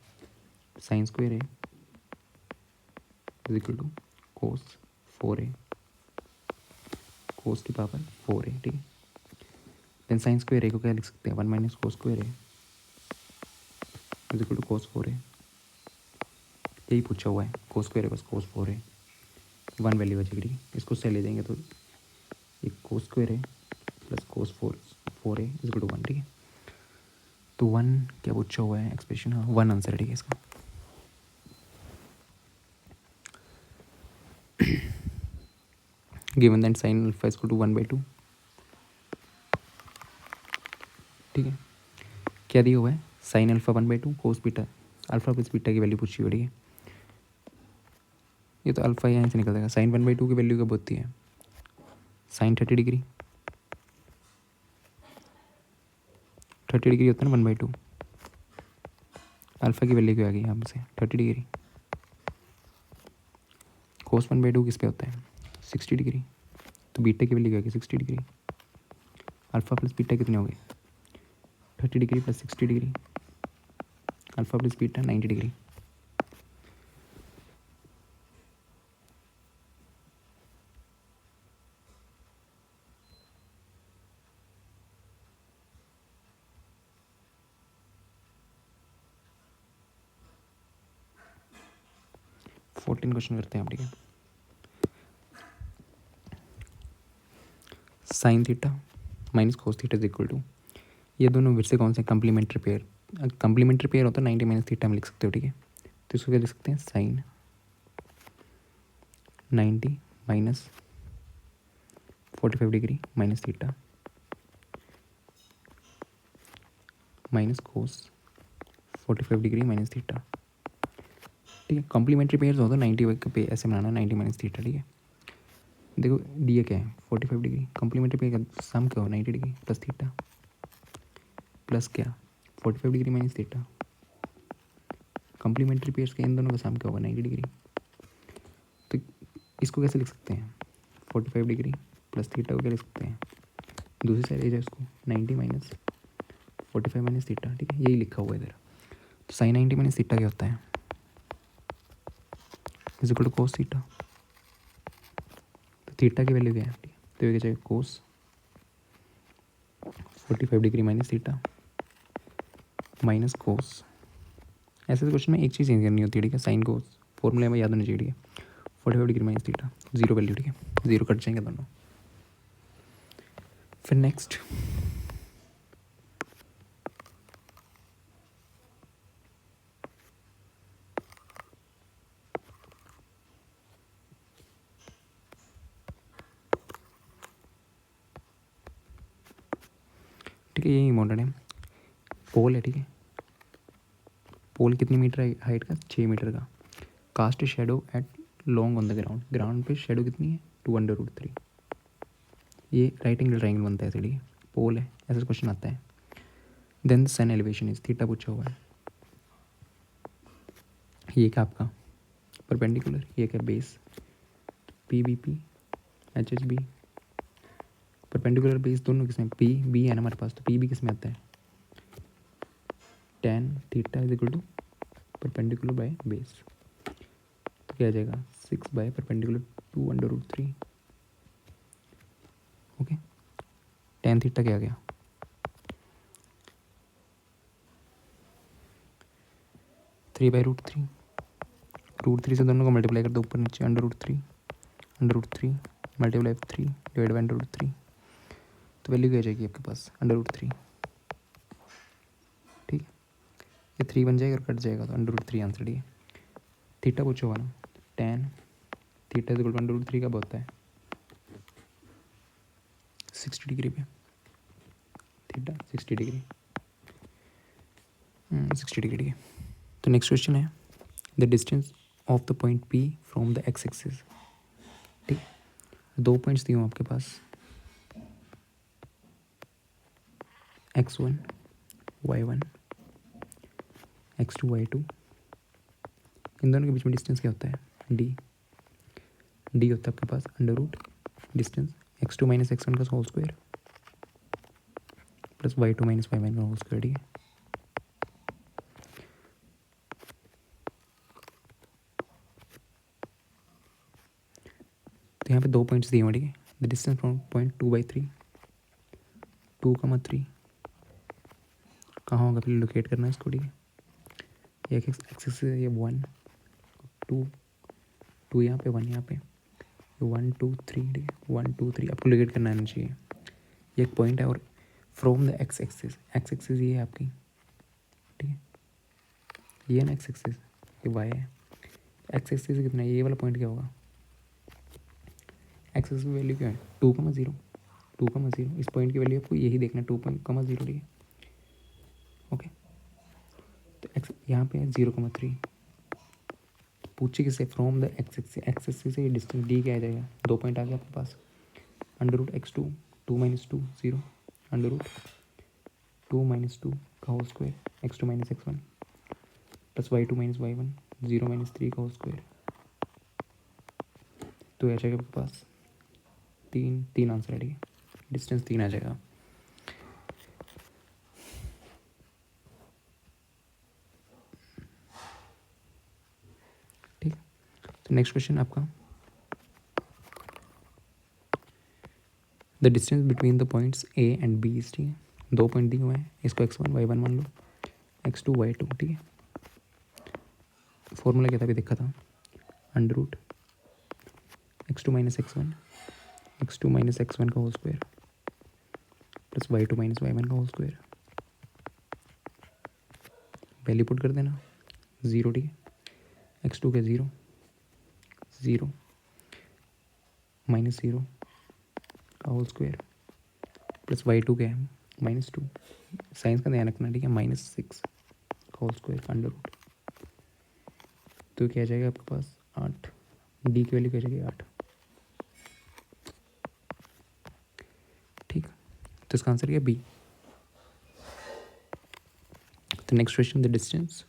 sine square a is equal to cos 4a, cos की पावर 4a, ठीक है। देन साइन स्क्वायर ए को क्या लिख सकते हैं 1 minus cos square a is equal to cos 4a, यही पूछा हुआ है, कोस स्क्वायर ए बस कोस 4a, 1 वैल्यू बचेगी, इसको से ले जाएंगे तो ये cos square a plus cos 4a is equal to 1, ठीक है। तो 1 क्या पूछा हुआ है एक्सप्रेशन, हाँ 1 आंसर है, ठीक है इसका। Given that sine alpha is equal to 1/2, ठीक है, क्या दिया हुआ है, sine alpha 1/2 cos beta, alpha plus beta की वैल्यू पूछी हुई, ठीक है। ये तो अल्फा यहाँ से निकल जाएगा, साइन 1/2 की वैल्यू कब होती है, साइन 30 डिग्री, 30 डिग्री होता है ना 1/2, अल्फा की वैल्यू क्या आ गई यहाँ से 30 डिग्री, कोस 1/2 किस पे होता है 60 डिग्री, तो बीटा की वैल्यू क्या आ गई 60 डिग्री, अल्फा प्लस बीटा कितने हो गए 30 degree plus 60 degree, alpha plus beta 90 degree. Fourteen question करते हैं आप, ठीक है। Sine theta minus cos theta is equal to, ये दोनों फिर से कौन से कम्प्लीमेंट्री पेयर, कम्प्लीमेंट्री पेयर होता है 90 माइनस थीटा में लिख सकते हो, ठीक है। तो इसको क्या लिख सकते हैं, sine 90 minus 45 degree minus theta minus cos 45 degree minus theta, ठीक है। कॉम्प्लीमेंट्री पेयर्स होता है 90 का पे ऐसे बनाना, 90 माइनस थीटा, ठीक है। देखो डी क्या है 45 डिग्री, कॉम्प्लीमेंट्री पेयर का सम क्या हो 90 डिग्री प्लस थीटा प्लस क्या 45 degree minus theta, complementary pairs का इन दोनों का सम क्या होगा 90 डिग्री। तो इसको कैसे लिख सकते हैं 45 डिग्री प्लस थीटा को क्या लिख सकते हैं, दूसरी साइड ले जाए इसको 90 माइनस 45 माइनस थीटा, ठीक है, यही लिखा हुआ है इधर। तो साइन 90 माइनस थीटा क्या होता है, is equal to cos theta. तो थीटा की वैल्यू क्या है, तो ये चाहिए cos 45 degree minus theta minus cos. ऐसे क्वेश्चन में एक चीज़ चेंज करनी होती है, ठीक है, साइन कोस फॉर्मूले में याद होना चाहिए, ठीक है। 45 degree minus theta zero value, ठीक है, जीरो कट जाएंगे दोनों। फिर नेक्स्ट ठीक है, ये इम्पोर्टेंट है, पोल है, ठीक है। पोल कितनी मीटर है हाइट का, 6 मीटर का। Cast shadow at long on the ground, ground पे शेडो कितनी है 2/√3। ये राइट एंगल ट्राइंगल बनता है, ठीक है, पोल है, ऐसा क्वेश्चन आता है। Then the sun elevation is, theta पूछा हुआ है। ये क्या आपका परपेंडिकुलर, ये क्या base PBP HHB, perpendicular base दोनों किसमें PB है ना हमारे पास, तो PB किस में आता है tan theta is equal to perpendicular by base, तो क्या आ जाएगा 6 by perpendicular 2/√3, okay. tan theta क्या आ गया 3/√3, √3 से दोनों को मल्टीप्लाई कर दो ऊपर नीचे, √3 मल्टीप्लाई 3 डिवाइड बाई √3, तो वैल्यू क्या आ जाएगी आपके पास √3, ठीक है। ये 3 बन जाएगा और कट जाएगा, तो √3 आंसर, ठीक है। थीटा पूछो ना, tan theta is equal to √3 कब होता है 60 डिग्री पे, थीटा 60 डिग्री 60 डिग्री, ठीक है। तो नेक्स्ट क्वेश्चन है the distance of the point P from the x axis, ठीक, 2 पॉइंट्स दिए हूँ आपके पास x1 y1 x2 y2, इन दोनों के बीच में डिस्टेंस क्या होता है d होता है आपके पास under root distance x2 minus x1 का whole square plus y2 minus y1 का होल स्क्वायर, ठीक है। तो यहाँ पे 2 पॉइंट्स दिए हुए, ठीक है। द डिस्टेंस फ्रॉम पॉइंट 2/3 2,3 कहाँ होगा, फिर लोकेट करना है इसको, ठीक है। ये एक्सिस से ये 1 2 यहाँ पे 1 यहाँ पे 1 2 3, ठीक है, 1 2 3 आपको लोकेट करना आना चाहिए। ये एक पॉइंट है और फ्रॉम द एक्स एक्सिस ये है आपकी, ठीक है, ये है ना एक्स एक्सिस, ये वाई है। एक्स एक्सिस कितना है, ये वाला पॉइंट क्या होगा, एक्स एक्सिस की वैल्यू क्या है 2,0 2,0, इस पॉइंट की वैल्यू आपको यही देखना है 2,0, ठीक है, ओके। तो एक्स यहाँ पे है 0,3, पूछिए किससे फ्रॉम द एक्स एक्सिस से डिस्टेंस डी क्या आ जाएगा, 2 पॉइंट आ गया आपके पास √x2 2 - 2 0 √2 - 2 का whole square x2 minus x1 plus y2 minus y1 0 - 3 का होल स्क्वायर, तो आ जाएगा आपके पास 3 आंसर है, ठीक है, डिस्टेंस 3 आ जाएगा। ठीक, तो नेक्स्ट क्वेश्चन आपका the distance between the points A and B, ठीक है, 2 पॉइंट दिए हुए हैं, इसको x1 y1 मान लो, x2 y2, ठीक है। फॉर्मूला क्या था अभी देखा था √x2 minus x1 x2 minus x1 का whole square plus y2 minus y1 का होल स्क्वायर, वैल्यू पुट कर देना 0, ठीक है। x2 का 0 0 माइनस 0 का होल स्क्वायर प्लस y2 क्या है -2, साइंस का ध्यान रखना, ठीक है। -6 का होल स्क्वायर का अंडर रूट, तो क्या आ जाएगा आपके पास 8, डी की वैल्यू क्या जाएगी 8, ठीक। तो इसका आंसर क्या बी। तो next question, the distance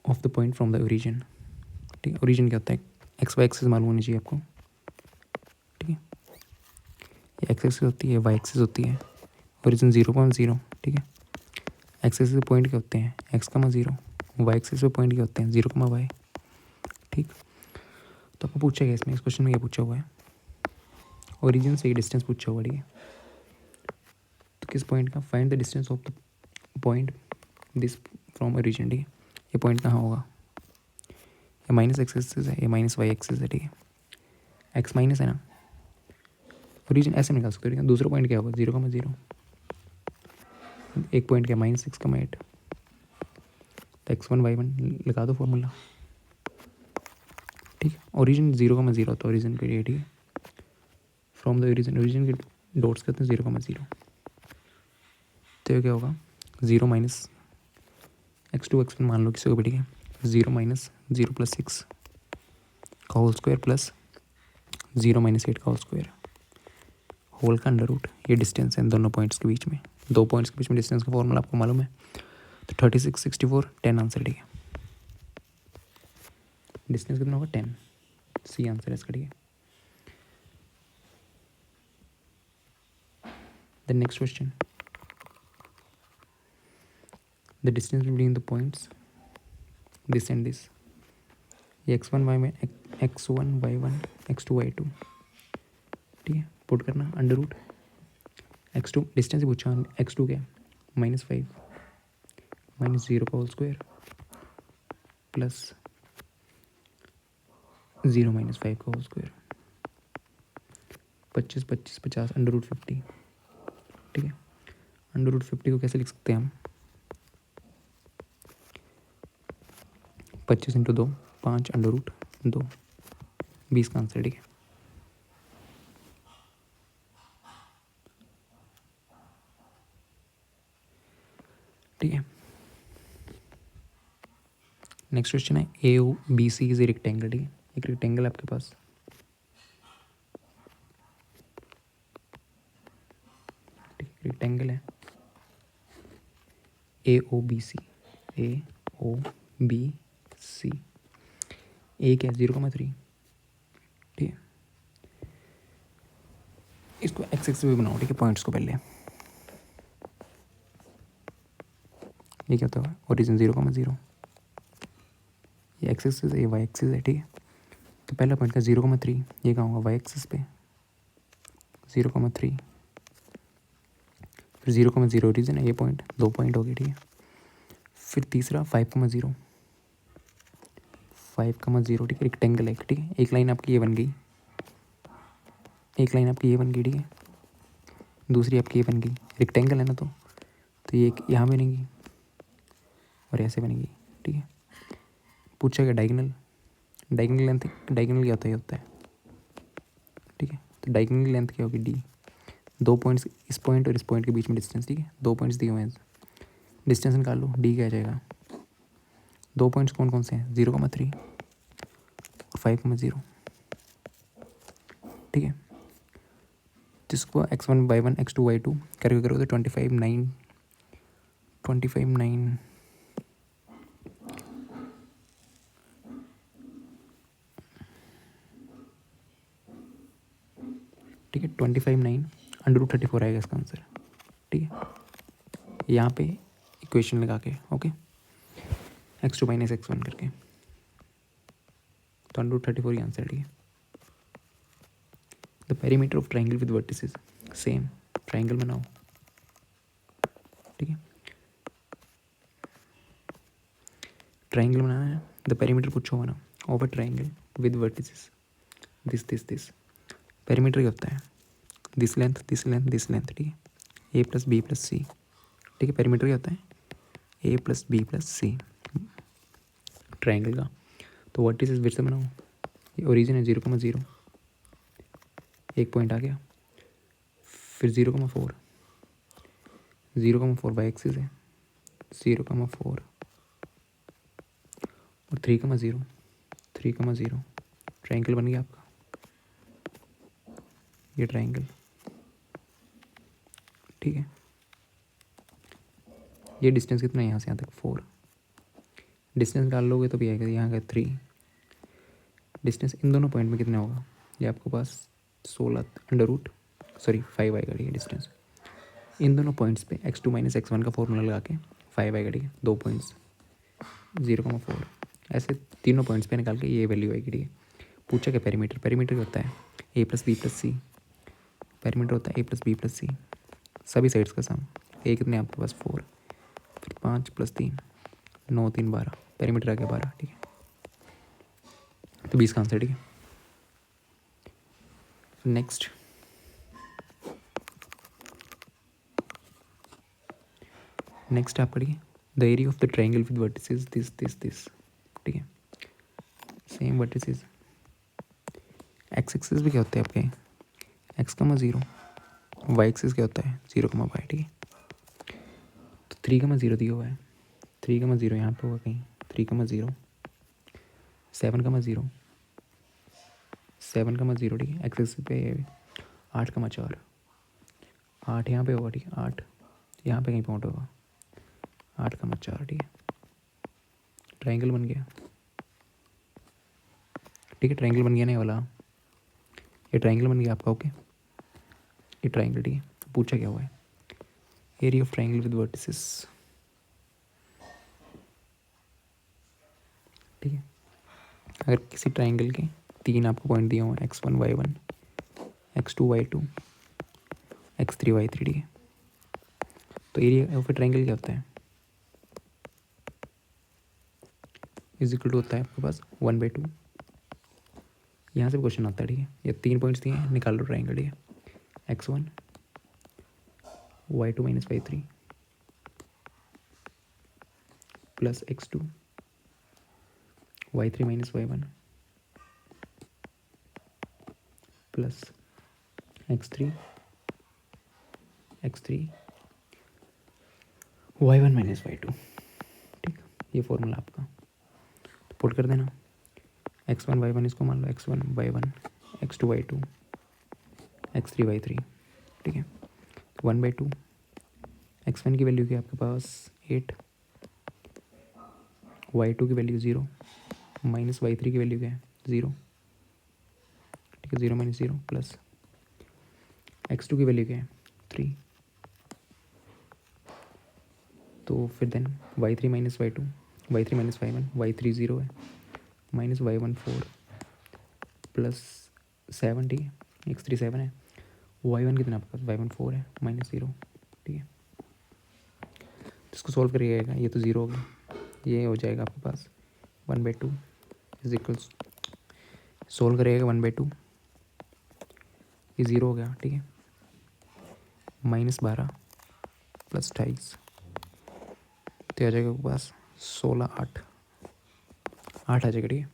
of the point from the origin, ठीक है। ओरिजिन क्या होता है, एक्स वाई एक्सिस मालूम होनी चाहिए आपको, ठीक है। ये एक्स एक्सिस होती है, वाई एक्सिस होती है, ओरिजिन 0,0, ठीक है। एक्स एक्सिस पे पॉइंट क्या होते हैं x,0, वाई एक्सिस पे पॉइंट क्या होते हैं 0,y, ठीक। तो आपको पूछा गया इसमें, इस क्वेश्चन में ये पूछा हुआ है, ओरिजिन से ये डिस्टेंस पूछा हुआ, ठीक है। तो किस पॉइंट का, find the distance of the point this from origin, ठीक है। ये पॉइंट कहाँ होगा, ये माइनस एक्स एक्सिस है, ये माइनस वाई एक्सिस है, ठीक है। एक्स माइनस है ना, ओरिजिन ऐसे निकाल सकते हो, ठीक है। दूसरा पॉइंट क्या होगा 0,0, एक पॉइंट क्या -6,8, तो x1 y1 लगा दो फॉर्मूला, ठीक है। ओरिजिन 0,0 तो ओरिजिन के लिए, ठीक है। फ्रॉम द ओरिजिन, ओरिजिन के डॉट्स कहते हैं 0,0, तो ये क्या होगा 0 माइनस x2 x1 मान लो किसी को भी, ठीक है। 0 माइनस 0 प्लस 6 का होल स्क्वायर प्लस 0 माइनस 8 का होल स्क्वायर, होल का अंडर रूट, ये डिस्टेंस है इन दोनों पॉइंट्स के बीच में, दो पॉइंट्स के बीच में डिस्टेंस का फॉर्मूला आपको मालूम है। तो 36, 64, 10 आंसर, ठीक है। डिस्टेंस कितना होगा 10, सी आंसर है इसका, ठीक है। The next question, the distance between the points this and this, ये x1 y में x1 y1 x2 y2, ठीक है। पुट करना अंडर रूट x2, डिस्टेंस ही पूछा, x2 क्या -5 -0 का होल स्क्वायर प्लस 0 -5 का होल स्क्वायर, 25 25 50 अंडर रूट 50, ठीक है। अंडर रूट 50 को कैसे लिख सकते हैं हम, 25 × 2 5 अंडर रूट 2, 20 का आंसर, ठीक है। ठीक है। नेक्स्ट क्वेश्चन है A O B C is a rectangle, ठीक है। एक रेक्टेंगल है आपके पास, ठीक है। रेक्टेंगल है A O B C, A O B सी, ए क्या 0,3, ठीक है। इसको एक्स एक्सिस भी बनाओ, ठीक है। पॉइंट्स को पहले, ये क्या होता है ओरिजिन 0,0, ये एक्स एक्सिस है, ये वाई एक्सिस है, ठीक है। तो पहला पॉइंट का 0,3, ये कहाँ होगा वाई एक्सिस पे 0,3, फिर 0,0 ओरिजिन है, ये पॉइंट, दो पॉइंट हो गए, ठीक है। फिर तीसरा 5,0, 5,0, ठीक है। रेक्टेंगल है, ठीक है। एक लाइन आपकी ये बन गई, एक लाइन आपकी ये बन गई, ठीक है। दूसरी आपकी ये बन गई, रेक्टेंगल है ना, तो ये यहाँ बनेगी और ऐसे बनेगी, ठीक है। पूछा गया डायगोनल, डायगोनल लेंथ, डायगोनल क्या होता है, ये होता है, ठीक है। तो डायगोनल लेंथ क्या होगी डी, दो पॉइंट्स, इस पॉइंट और इस पॉइंट के बीच में डिस्टेंस, ठीक है। दो पॉइंट्स दिए हुए हैं, डिस्टेंस निकाल लो, डी क्या आ जाएगा, दो पॉइंट्स कौन कौन से हैं 0,3 और 5,0, ठीक है। जिसको x1 y1 x2 y2 करके करो तो 25 9 ठीक है। 25 9 अंडर रूट 34 आएगा इसका आंसर, ठीक है। यहाँ पे इक्वेशन लगा के, ओके, x2 माइनस x1 करके, तो अंडर रूट 34 ही आंसर है, ठीक है। The perimeter of triangle with vertices, same triangle बनाओ, ठीक है। ट्राइंगल बनाना है, द पेरीमीटर पूछो ना, of a triangle with vertices this, perimeter क्या होता है, this length this length this length, ठीक है। ए प्लस बी प्लस सी, ठीक है। पेरीमीटर क्या होता है, ए plus B plus c triangle का। तो वर्टिसेस फिर से बनाओ, ये ओरिजिन है 0,0, एक पॉइंट आ गया, फिर 0,4, 0,4 बाई एक्सिस है, 0,4 और 3,0, 3,0 ट्राइंगल बन गया आपका, ये ट्राइंगल, ठीक है। ये डिस्टेंस कितना है यहाँ से यहाँ तक, 4, डिस्टेंस डाल लोगे तो भी आएगा यहाँ का 3, डिस्टेंस इन दोनों पॉइंट में कितना होगा, ये आपके पास 5 आएगा, ठीक है। डिस्टेंस इन दोनों पॉइंट्स पे x2 माइनस x1 का फॉर्मूला लगा के 5 आएगा, ठीक है। 2 पॉइंट्स 0,4 ऐसे तीनों पॉइंट्स पे निकाल के ये वैल्यू आएगी, ठीक है। पूछा क्या पेरीमीटर, पेरीमीटर होता है ए प्लस बी प्लस सी, पेरीमीटर होता है ए प्लस बी प्लस सी, सभी साइड्स का सम। ए कितने आपके पास 4, फिर 5 + 3 9 3 12, पेरीमीटर आ गया 12, ठीक है। तो 20 का आंसर, ठीक है। नेक्स्ट आपका, ठीक है, the area of the triangle with vertices this, ठीक है। सेम वर्टिसेस, एक्स एक्सिस भी क्या होते हैं आपके, x,0, वाई एक्सिस क्या होता है 0,y, ठीक है। तो 3,0 दिया हुआ है, 3,0 यहाँ पे होगा कहीं, 3,0, 7,0, 7,0, ठीक है। एक्स एक्सिस पे 8,4, 8 यहाँ पे होगा, ठीक है। 8 यहाँ पे कहीं पॉइंट होगा, 8,4, ठीक है। ट्राइंगल बन गया, ठीक है। ट्राइंगल बन गया ना ये वाला, ये ट्राइंगल बन गया आपका, ओके। ये ट्राइंगल, ठीक है। पूछा क्या हुआ है, area of triangle with vertices, ठीक है। अगर किसी ट्राइंगल के 3 आपको पॉइंट दिए हुए हैं, x1 y1, x2 y2, x3 y3, ठीक है। तो एरिया ऑफ ट्राइंगल क्या होता है, इज इक्वल टू होता है आपके पास 1/2। यहाँ से भी क्वेश्चन आता है, ठीक है। ये 3 पॉइंट्स दिए हैं, निकाल लो ट्राइंगल, ठीक है। x1 y2 minus y3 plus x2 y3 minus y1 plus x3 y1 minus y2, ठीक। ये फॉर्मूला आपका, तो पुट कर देना, x1 y1 इसको मान लो x1 y1, x2 y2, x3 y3, ठीक है। तो 1/2, x1 की वैल्यू की आपके पास 8, y2 की वैल्यू 0, माइनस y3 की वैल्यू क्या है 0, ठीक है। 0 माइनस 0 प्लस x2 की वैल्यू क्या है 3, तो फिर then y3 minus y2, y3 minus y1, y3 0 है, माइनस y1 4 प्लस 7, ठीक है। x3 7 है, y1 कितना आपके पास y1 4 है, माइनस 0, ठीक है। इसको सॉल्व करिएगा, ये तो 0 हो गया, ये हो जाएगा आपके पास 1/2 इज इक्वल्स, सोल्व करिएगा 1/2, ये 0 हो गया, ठीक है। -12 प्लस 28, तो आ जाएगा आपके पास 16 8 आ जाएगा, ठीक है।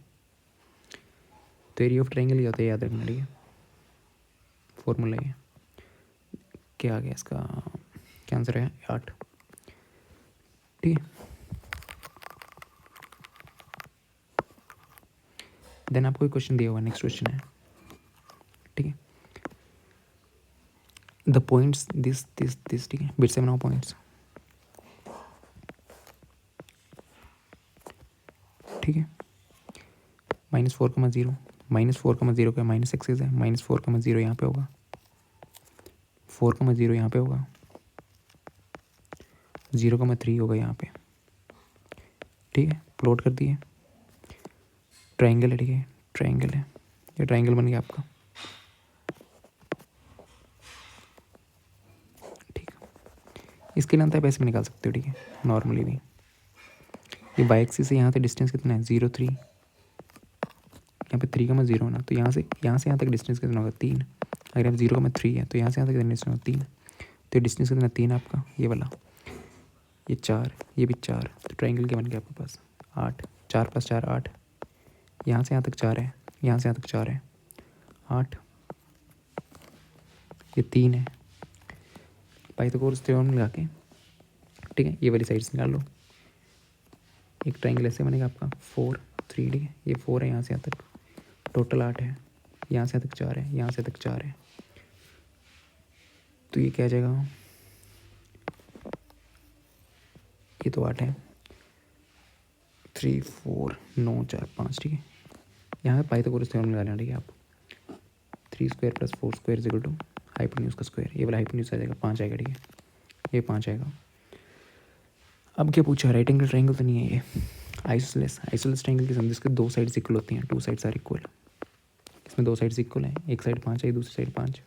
तो एरिया ऑफ ट्राइंगल ये होता है, याद रखना, ठीक है। फॉर्मूला ये क्या आ गया, इसका क्या आंसर है 8, ठीक है। देन आपको एक क्वेश्चन दिया हुआ, नेक्स्ट क्वेश्चन है, ठीक है। द पॉइंट्स दिस, ठीक है। बिट से बनाओ पॉइंट्स, ठीक है। -4,0, -4,0 का माइनस एक्सिस है, -4,0 यहाँ पे होगा, 4,0 यहाँ पे होगा, 0,3 होगा यहाँ पे, ठीक है। प्लॉट कर दिए, ट्राइंगल है, ठीक है। ट्राइंगल है, ये ट्राइंगल बन गया आपका, ठीक है। इसके लिए आप ऐसे भी निकाल सकते हो, ठीक है, नॉर्मली भी। ये बाई एक्सिस से यहाँ तक डिस्टेंस कितना है 0,3, यहाँ पे 3,0 ना, तो यहाँ से यहाँ तक डिस्टेंस कितना होगा 3, अगर यहाँ 0,3 है तो यहाँ से यहाँ तक डिस्टेंस होगा 3, तो डिस्टेंस कितना 3 आपका, ये वाला, ये 4, ये भी 4, तो ट्राइंगल के बन गया आपके पास 8, 4 + 4 8, यहाँ से यहाँ तक 4 है, यहाँ से यहाँ तक 4 है, 8, ये 3 है। पाइथागोरस थ्योरम लगा के, ठीक है, ये वाली साइड्स निकाल लो। एक ट्राइंगल ऐसे बनेगा आपका 4 3, ठीक है, ये 4 है, यहाँ से यहाँ तक टोटल 8 है, यहाँ से यहाँ तक 4 है, यहाँ से तक 4 है, तो ये क्या आ जाएगा, ये तो 8 है, 3 4 9 4 5, ठीक है। यहाँ पे पाइथागोरस थ्योरम लगा लेना, ठीक है। आप 3² + 4² हाइपोटेन्यूज का स्क्वायर, ये वाला हाइपोटेन्यूज आ जाएगा 5 आएगा, ठीक है, ये 5 आएगा। अब क्या पूछा, राइट एंगल ट्राइंगल तो नहीं है ये, आइसोसेलेस ट्राइंगल की समझ, इसके 2 साइड्स इक्वल होती हैं, 2 साइड्स आर इक्वल। इसमें 2 साइड्स इक्वल हैं, एक साइड 5 है, दूसरी साइड 5,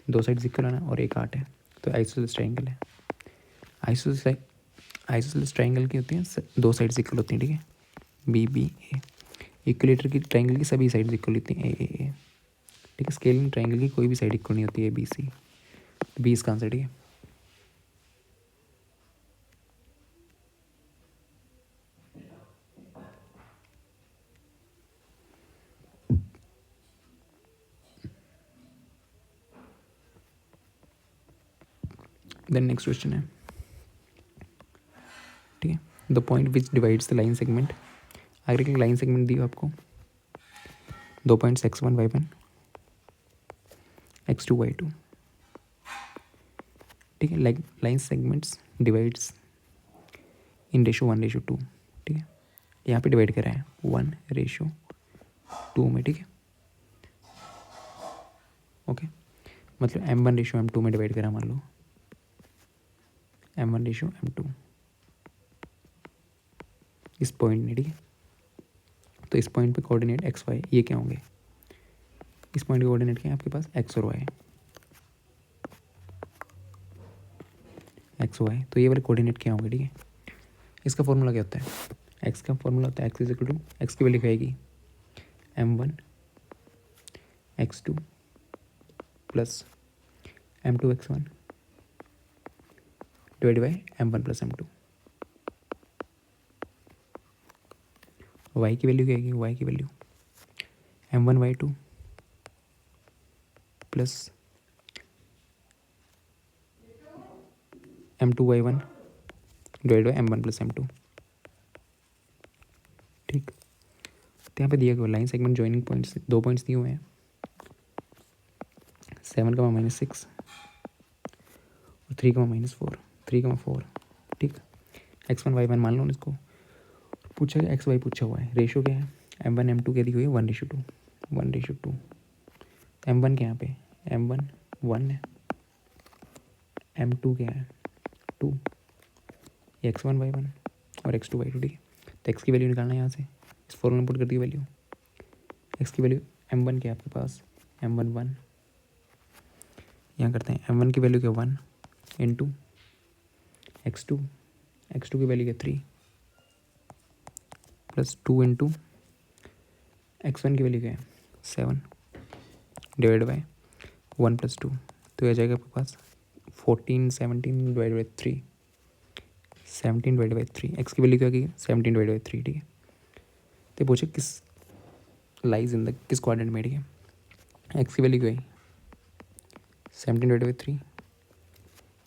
2 साइड्स इक्वल है ना, और एक 8 है, तो आइसोसेलेस ट्राइंगल है। आइसोसेलेस ट्राइंगल की होती हैं 2 साइड्स इक्वल होती हैं, ठीक है, बी बी ए। इक्विलेटर की ट्राइंगल की सभी साइड्स इक्वल होती हैं, ए, ठीक है। स्केलिंग ट्राइंगल की कोई भी साइड इक्वल नहीं होती है, बी सी, बी इसका आंसर, ठीक है। देन नेक्स्ट क्वेश्चन है, ठीक है, the point which divides the line segment. अगर एक लाइन सेगमेंट दी हो आपको, 2 points x1 y1 x2 y2, ठीक है। Line segments divides in ratio 1:2, ठीक है। यहाँ पे डिवाइड करा है 1:2 में, ठीक है, ओके। मतलब m1:m2 में डिवाइड करा, मान लो m1:m2 इस पॉइंट ने, ठीक है। तो इस पॉइंट पे कोऑर्डिनेट एक्स वाई ये क्या होंगे, इस पॉइंट के कोऑर्डिनेट क्या है आपके पास, एक्स और वाई, एक्स वाई, तो ये वाले कोऑर्डिनेट क्या होंगे, ठीक है। इसका फॉर्मूला क्या होता है, एक्स का फॉर्मूला होता है x is equal to, x की वैल्यू क्या आएगी m1 x2 plus m2 x1 divide by m1 + m2। Y की वैल्यू क्या आएगी, वाई की value m1 y2 plus m2 y1 divide by m1 + m2, ठीक। तो यहाँ पे दिया गया line segment joining points, 2 points दिए हुए हैं 7, -6 और 3, -4, ठीक। x1 y1 मान लो इसको, पूछा गया एक्स वाई पूछा हुआ है, रेशो क्या है m1 m2 क्या दी हुई है 1:2, 1:2। m1 क्या यहाँ पे m1 1 है, m2 क्या है 2, ये x1 y1 और x2 y2, ठीक है। तो x की वैल्यू निकालना है यहाँ से, इस फॉर्मूला में पुट कर दी वैल्यू, x की वैल्यू m1 क्या है आपके पास m1 1, यहाँ करते हैं m1 की वैल्यू क्या 1 इंटू x2 की वैल्यू क्या 3 प्लस 2 इंटू x1 की वैल्यू क्या है 7 डिवाइड बाई 1 + 2, तो यह जाएगा आपके पास 14 17 divide by 3, 17 divide by 3, x की वैल्यू क्या की 17 डिवाइड बाई 3, ठीक है। तो पूछे किस लाइज इन द किस क्वाड्रेंट में, ठीक है। एक्स की वैल्यू क्या है 17 डिवाइड बाई 3,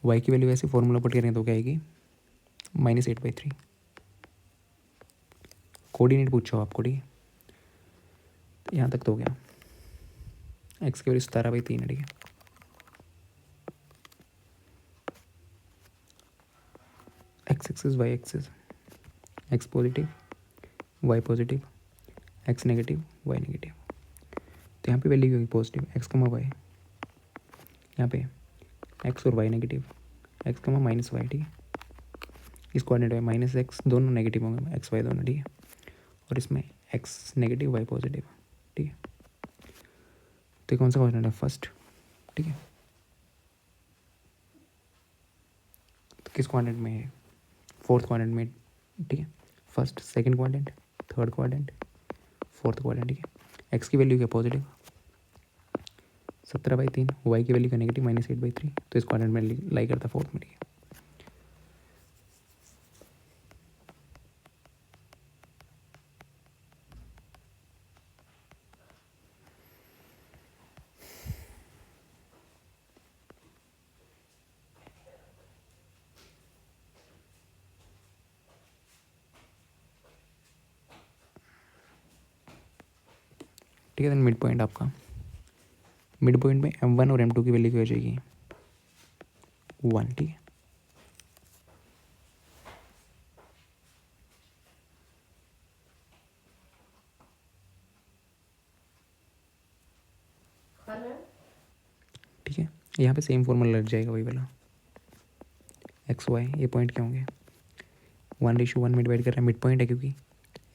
वाई की वैल्यू ऐसे फॉर्मूला पुट करें तो क्या आएगी -8/3। कोऑर्डिनेट पूछा हो आपको, ठीक है। तो यहाँ तक तो हो गया, एक्स की वैल्यू 17/3 है, ठीक है। X axis y axis, x positive y positive, x negative y negative. तो यहाँ पे वैल्यू होगी पॉजिटिव एक्स कमा वाई, यहाँ पे एक्स और वाई नेगेटिव, एक्स कमा -y, ठीक है। इस कोऑर्डिनेट में -x दोनों नेगेटिव होंगे, एक्स वाई दोनों, ठीक है। और इसमें एक्स नेगेटिव वाई पॉजिटिव, ठीक है। तो ये कौन सा कोऑर्डिनेट है फर्स्ट, ठीक है। तो किस कोऑर्डिनेट में है, फोर्थ कोऑर्डिनेट में, ठीक है। First second quadrant, third quadrant, fourth quadrant, ठीक है। एक्स की वैल्यू क्या पॉजिटिव, 17/3, वाई की वैल्यू का नेगेटिव -8/3, तो इस क्वाड्रेंट में लाई करता है फोर्थ में, ठीक है। ठीक है, देन मिड पॉइंट आपका, मिड पॉइंट में M1 और M2 की वैल्यू क्या हो जाएगी, 1, ठीक है। ठीक है, यहाँ पे सेम फॉर्मूला लग जाएगा वही वाला, XY ये पॉइंट क्या होंगे, 1:1 में डिवाइड कर रहा है, मिड पॉइंट है क्योंकि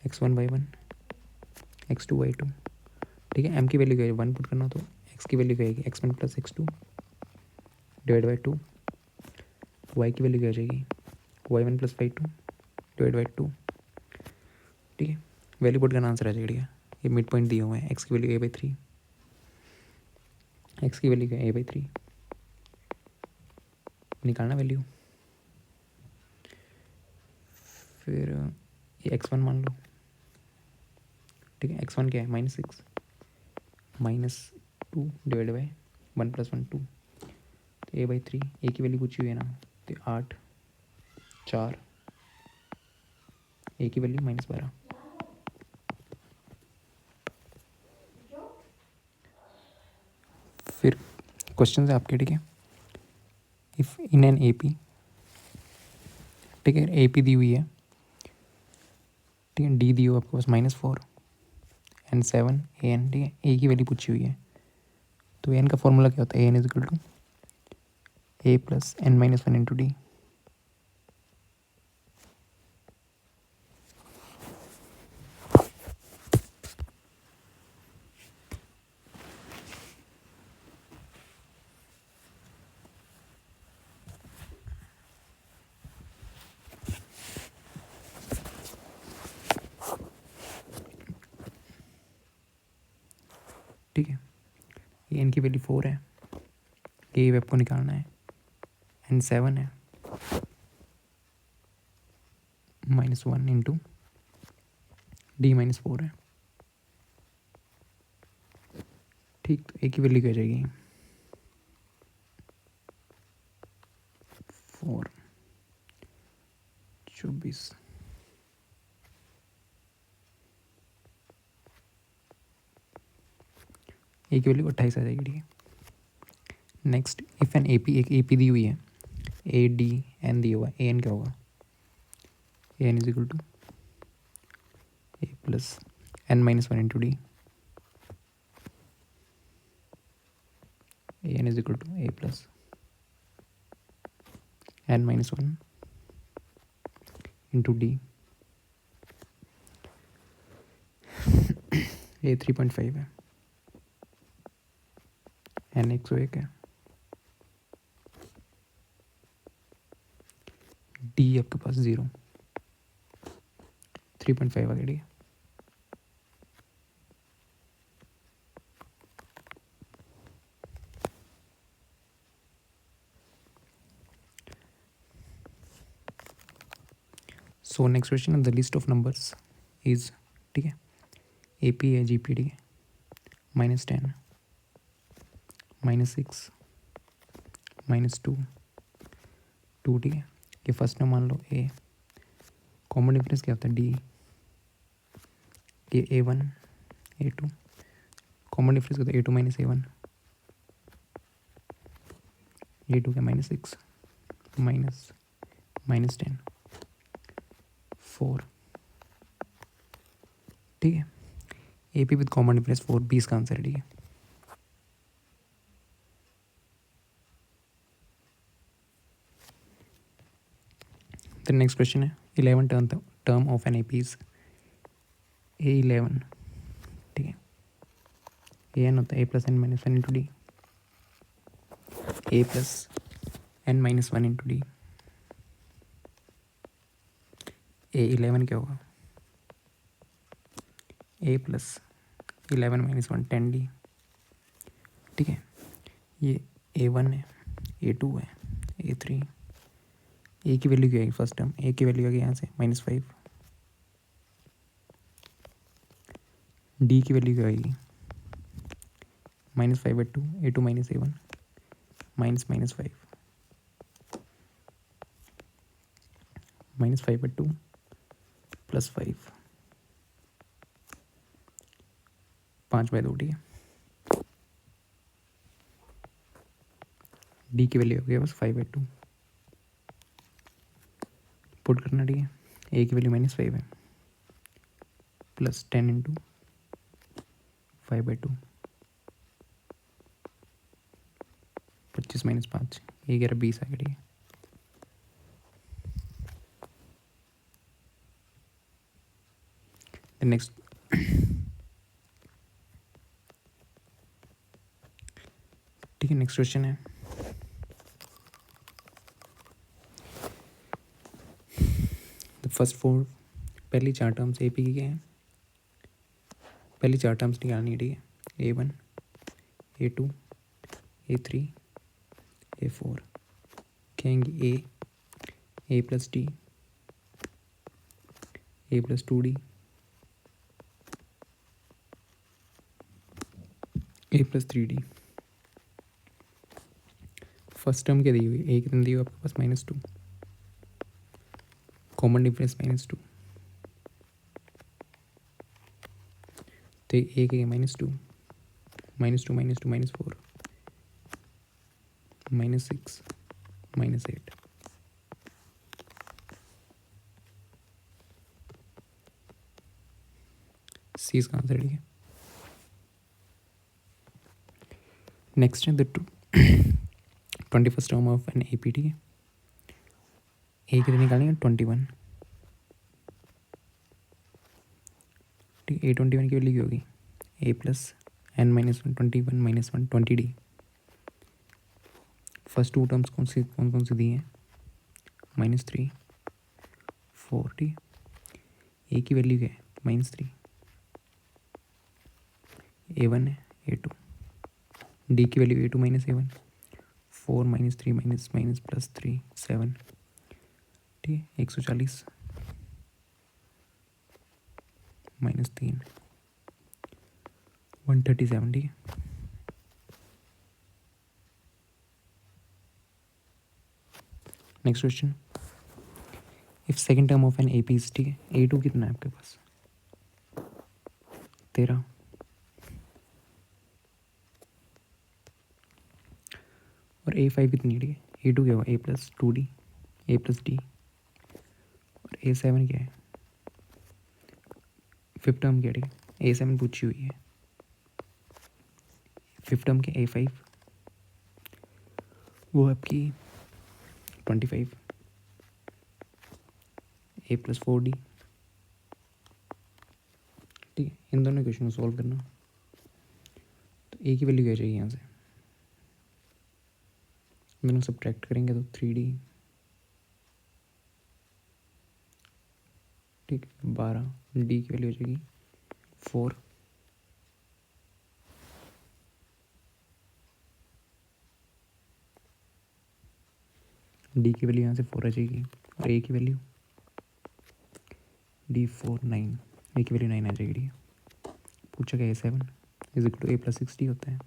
X1 Y1 X2 Y2, ठीक है। M की वैल्यू क्या है, 1 पुट करना, तो X की वैल्यू क्या आएगी, X1 + X2 divide by 2, Y की वैल्यू क्या आ जाएगी, Y1 + Y2 डिवाइड बाई 2, ठीक है। वैल्यू पुट करना, आंसर आ जाएगा, ठीक है। ये मिड पॉइंट दिए हुए हैं, X की वैल्यू A/3, X की वैल्यू क्या है A/3, निकालना वैल्यू, फिर ये X1 मान लो, ठीक है। X1 क्या है, -6 -2 डिवाइड बाई 1 + 1 2, तो A/3, ए की वैल्यू पूछी हुई है ना, तो 8 4, ए की वैल्यू -12। फिर क्वेश्चन है आपके, ठीक है। इफ़ इन एन AP, ठीक है, AP दी हुई है, ठीक है, D दी हो आपके पास -4 and 7 AN, ठीक है। ए की वैल्यू पूछी हुई है, तो एन का फॉर्मूला क्या होता है, AN = A + n-1 × D, ठीक है। एन की वैल्यू 4 है, ए वेब को निकालना है, एन 7 है, -1 × D -4 है, ठीक। तो ए की वैल्यू क्या हो जाएगी, 4 24, ए की वैल्यू 28 आ जाएगी, ठीक है। नेक्स्ट, इफ़ एन AP, एक AP दी हुई है, ADN दिया हुआ है, AN क्या होगा, AN = A + n-1 × D, AN = A + n-1 × D, A 3.5 है, N 101 है, D आपके पास 0, 3.5 आ गया, ठीक है। So next question, the list of numbers is, ठीक है, AP है, GP, ठीक है, -10 -6 -2 2, ठीक है। ये फर्स्ट में मान लो A, कॉमन डिफरेंस क्या होता है, D, ये A1 A2, कॉमन डिफरेंस क्या होता है, A2 - A1, A2 क्या -6 -10 4, ठीक है। AP विद कॉमन डिफरेंस 4, 20 का आंसर है, ठीक है। तो नेक्स्ट क्वेश्चन है, 11 term of an AP is A11, ठीक है। AN होता है A + n-1 × D, A + n-1 × D, A11 क्या होगा, A + 11 - 1 10D, ठीक है। ये A1 है, A2 है, A3, ए की वैल्यू क्या आएगी फर्स्ट टर्म, ए की वैल्यू आ गई यहाँ से -5, डी की वैल्यू क्या आएगी -5/2, A2 - A1 -5, -5/2 +5, 5/2, ठीक है। डी की वैल्यू हो गया बस 5/2, पुट करना, ठीक है। ए की वैल्यू -5 है, प्लस 10 × 5/2, 25 - 5, ये 11 20 आ गया, ठीक है। नेक्स्ट ठीक है, नेक्स्ट क्वेश्चन है द फर्स्ट 4, पहली 4 टर्म्स ए पी की क्या हैं, पहली 4 टर्म्स निकालनी है, ठीक है। A1, A2, A3, A4, कहेंगे A + D, A + 2D, A + 3D। First term क्या दी हुई, ए कितनी दी हुई आपके पास -2, कॉमन डिफरेंस -2, तो ए क्या -2, -2 -2 -4, -6 -8, सी इसका आंसर, ठीक है। नेक्स्ट है the 21st term of an A P, ठीक है। ए कितनी निकालनी है 21, ठीक है। A21 की वैल्यू क्या होगी, A + n - 1 21 - 1 20D। First 2 terms कौन सी दी हैं, -3 4, ठीक है। ए की वैल्यू क्या है -3, A1 है, A2, डी की वैल्यू A2 - A1, 4 - 3 +3 7, ठीक है। 140 -3 137, ठीक है। Next question, if second term of an A P, ठीक है। A2 कितना है आपके पास 13, और A5 कितनी है, ठीक है। A2 क्या होगा A + 2D, A + D, और A7 क्या है, फिफ्थ टर्म क्या है, ठीक है। A7 पूछी हुई है, फिफ्थ टर्म के A5 वो आपकी 25, A + 4D, ठीक है। इन दोनों क्वेश्चन को सॉल्व करना, तो ए की वैल्यू क्या चाहिए यहाँ से, दोनों सब्ट्रैक्ट करेंगे तो 3D, ठीक है। 12, डी की वैल्यू हो जाएगी 4, डी की वैल्यू यहाँ से 4 आ जाएगी, और ए की वैल्यू D4 9, ए की वैल्यू 9 आ जाएगी, ठीक है। पूछा क्या A7 = A + 60 होता है,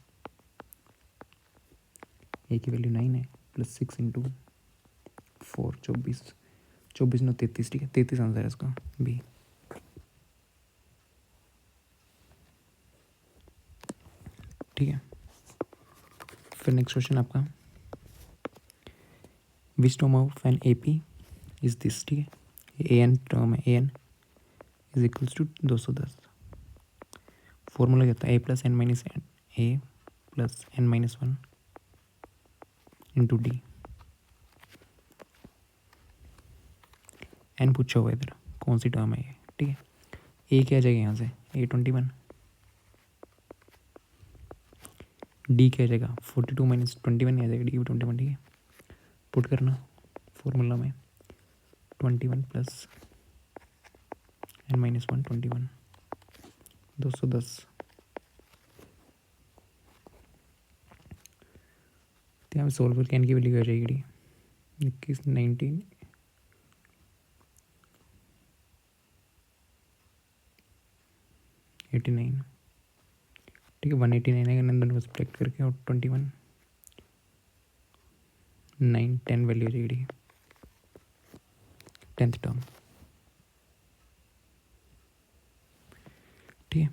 ए की वैल्यू 9 है, +6 × 4 24, 24 9 33, ठीक है। 33 आंसर है इसका बी। ठीक है, फिर नेक्स्ट क्वेश्चन आपका, which term of an A P is this, ठीक है। ए एन टर्म है, AN = 210, फॉर्मूला क्या होता है A + n - A + n - 1 × D, N पूछा हुआ इधर कौन सी टर्म है ये, ठीक है। ए क्या आ जाएगा यहाँ से A21, डी क्या आ जाएगा 42 - 21 आ जाएगा, D21, ठीक है। पुट करना फॉर्मूला में 21 + n - 1 21 210, तो यहाँ सोल्व करके एन की वैल्यू आ जाएगी 21 19 89, ठीक है 189 है, नंदन को सब्ट्रैक्ट करके और 21 9 10 वैल्यू आ जाएगी 10th टर्म, ठीक है।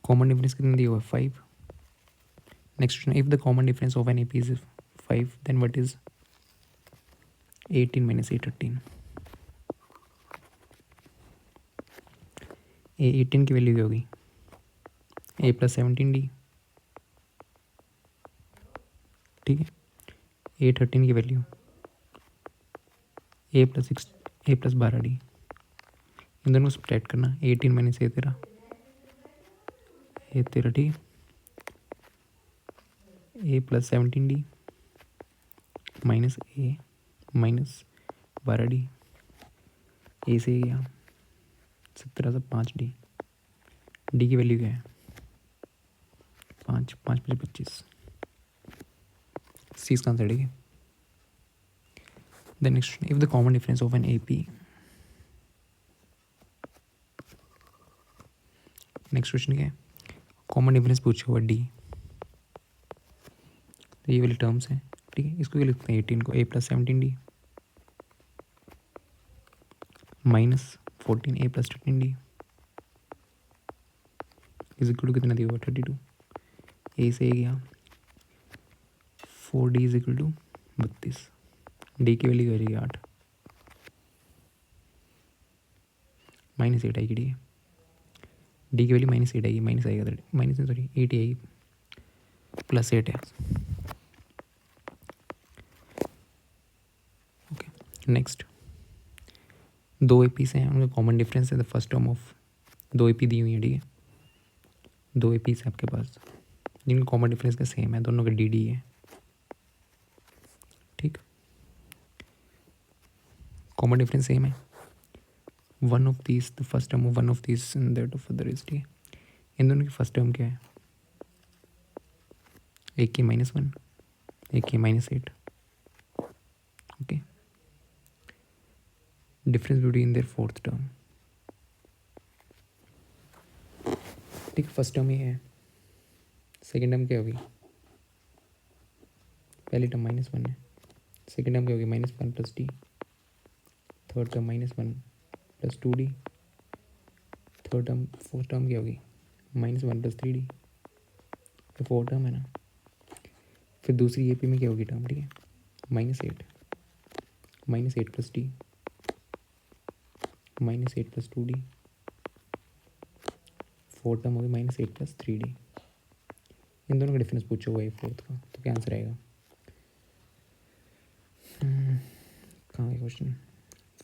कॉमन डिफरेंस कितना दिया हुआ है 5। Next question, if the common difference of an A P is 5 then what is 18 minus 8 13। A 18 की वैल्यू क्या होगी ए प्लस 17d, ठीक है। ए 13 की वैल्यू ए प्लस 6 ए प्लस 12d, इन दोनों को सब्ट्रैक्ट करना 18 माइनस ए 13 ठीक है। ए प्लस 17d माइनस ए माइनस 12d, ए से गया 17 से 5d, डी की वैल्यू क्या है 5 5 5 25, सी इसका आंसर, ठीक है। The next, if the common difference of an A P, next question क्या है, कॉमन डिफरेंस पूछा हुआ डी, तो ये वाली टर्म्स हैं, ठीक है। इसको क्या लिखते हैं 18 को a plus 17d minus 14 a plus 13d is equal to कितना दिया हुआ 32, ए से गया 4d is equal to 32, d की वैल्यू करेगी 8 माइनस 8 आएगी, ठीक है। डी की वैल्यू माइनस 8 आएगी, माइनस आएगा माइनस सॉरी 8 आएगी, प्लस 8 है, ओके। नेक्स्ट, दो ए पी से हैं, उनका कॉमन डिफरेंस है द फर्स्ट टर्म ऑफ, दो ए पी दी हुई है, ठीक है। दो ए पी से आपके पास जिनका कॉमन डिफरेंस का सेम है, दोनों का डी डी है, ठीक। कॉमन डिफरेंस सेम है, one of this the first term of one of this and that of other is, ठीक है। इन दोनों की फर्स्ट टर्म क्या है, एक की -1 एक की -8, okay. Difference between their fourth term, ठीक। फर्स्ट टर्म ये है, सेकेंड टर्म क्या होगी, पहली टर्म -1 है, सेकेंड टर्म क्या होगी -1 plus D, third term -1 plus 2d, third term fourth term क्या होगी -1 प्लस 3d, तो फोर्थ टर्म है ना। फिर दूसरी ए पी में क्या होगी टर्म, ठीक है -8 plus D -8 plus 2d, fourth term होगी -8 प्लस 3d। इन दोनों का डिफरेंस पूछा हुआ है फोर्थ का, तो क्या आंसर आएगा, कहाँ है question,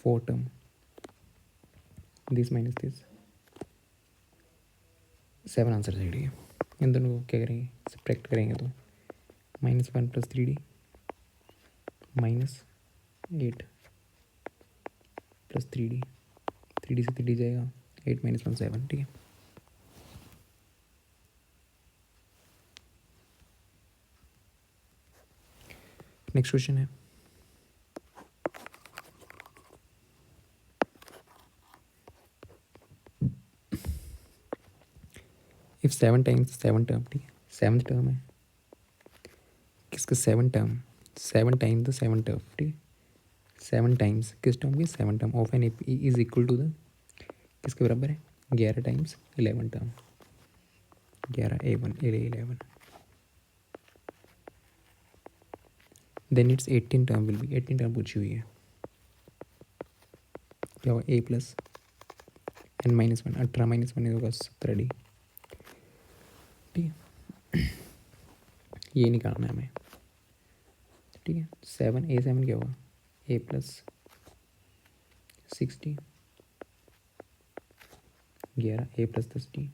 fourth term this minus this 7 answer है, ठीक है। इन दोनों को क्या करेंगे सब्ट्रैक्ट करेंगे तो -1 plus 3d -8 plus 3d, 3d से 3d जाएगा 8 - 1 7, ठीक है। नेक्स्ट क्वेश्चन है, इफ 7 टाइम्स 7 टर्म, ठीक है, 7th टर्म है किसका 7 टर्म, 7 टाइम्स द 7 टर्म, ठीक है। 7 टाइम्स किस टर्म की 7 term of an A P is equal to the किसके बराबर है 11 times 11 term, 11 A1 11, then it's 18 term will be, 18 term पूछी हुई है, क्या हुआ ए प्लस एन -1 18 -1 होगा 17d, ठीक है। ये निकालना है हमें, ठीक है। 7 A7 क्या होगा a plus 6d, 11 a plus 10d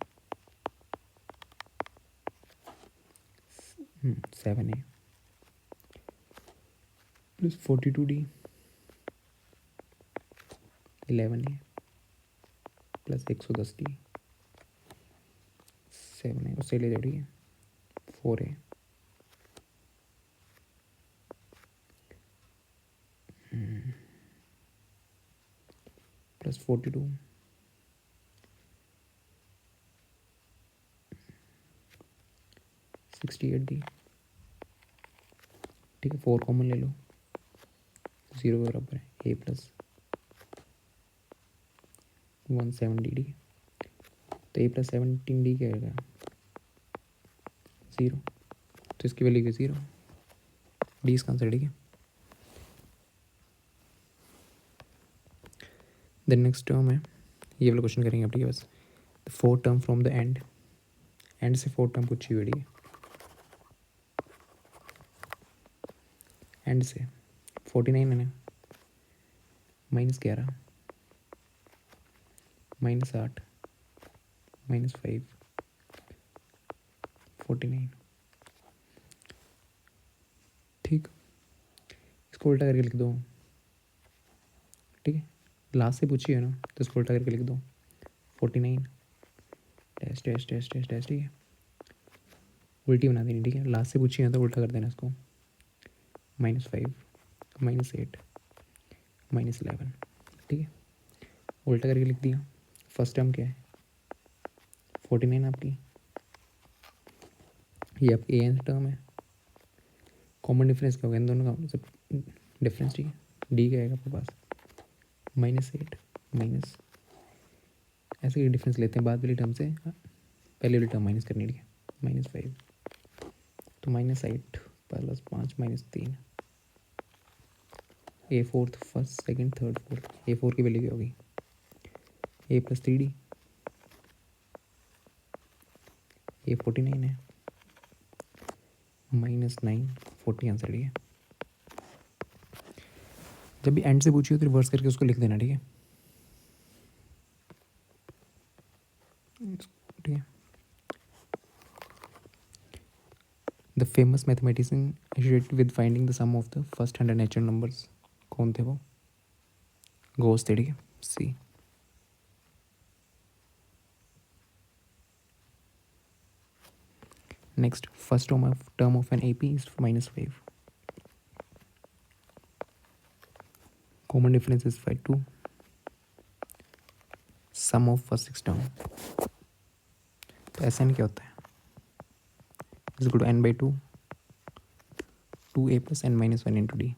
7a plus 42d 11a plus 110d 7a, उससे ले जाओ, ठीक है 4a प्लस 42 68D। ठीक है, 4 कॉमन ले लो, 0 के बराबर है, a प्लस 170D। तो a प्लस 17D क्या आएगा, 0। तो इसकी वैल्यू क्या, 0, डी इसका आंसर। ठीक है, देन नेक्स्ट टर्म है, ये वाला क्वेश्चन करेंगे आप। ठीक है, बस 4 टर्म फ्रॉम द एंड से 4 टर्म पूछी हुई है। ठीक है, एंड से 49 है ना, -11 -8 -5 49। ठीक, इसको उल्टा करके लिख दो। ठीक है, लास्ट से पूछी है ना, तो इसको उल्टा करके लिख दो, 49 dash dash dash dash dash. ठीक है, उल्टी बना देनी। ठीक है, लास्ट से पूछी है तो उल्टा कर देना इसको, -5 -8 -11। ठीक है, उल्टा करके लिख दिया। फर्स्ट टर्म क्या है, 49 आपकी, ये आपकी एन टर्म है। कॉमन डिफरेंस क्या होगा इन दोनों का, मतलब डिफरेंस। ठीक है, डी क्या आएगा आपके पास, -8 माइनस, ऐसे ही डिफरेंस लेते हैं बाद वाली टर्म से, पहले वाली टर्म माइनस करनी। ठीक है, -5 तो -8 plus 5 -3, a fourth first second third fourth, a 4 की वैल्यू क्या होगी, ए प्लस 3D, ए 49 है, -9 40 आंसर। ठीक है, जब भी एंड से पूछी हो तो रिवर्स करके उसको लिख देना। ठीक है, ठीक है। The famous mathematician associated with finding the sum of the first 100 natural numbers, कौन थे वो, गोस थे। ठीक है, c. Next, first term of an AP is -5, common difference is 2, sum of first 6 term. तो SN क्या होता है, is equal to n/2 2a plus n - 1 into d.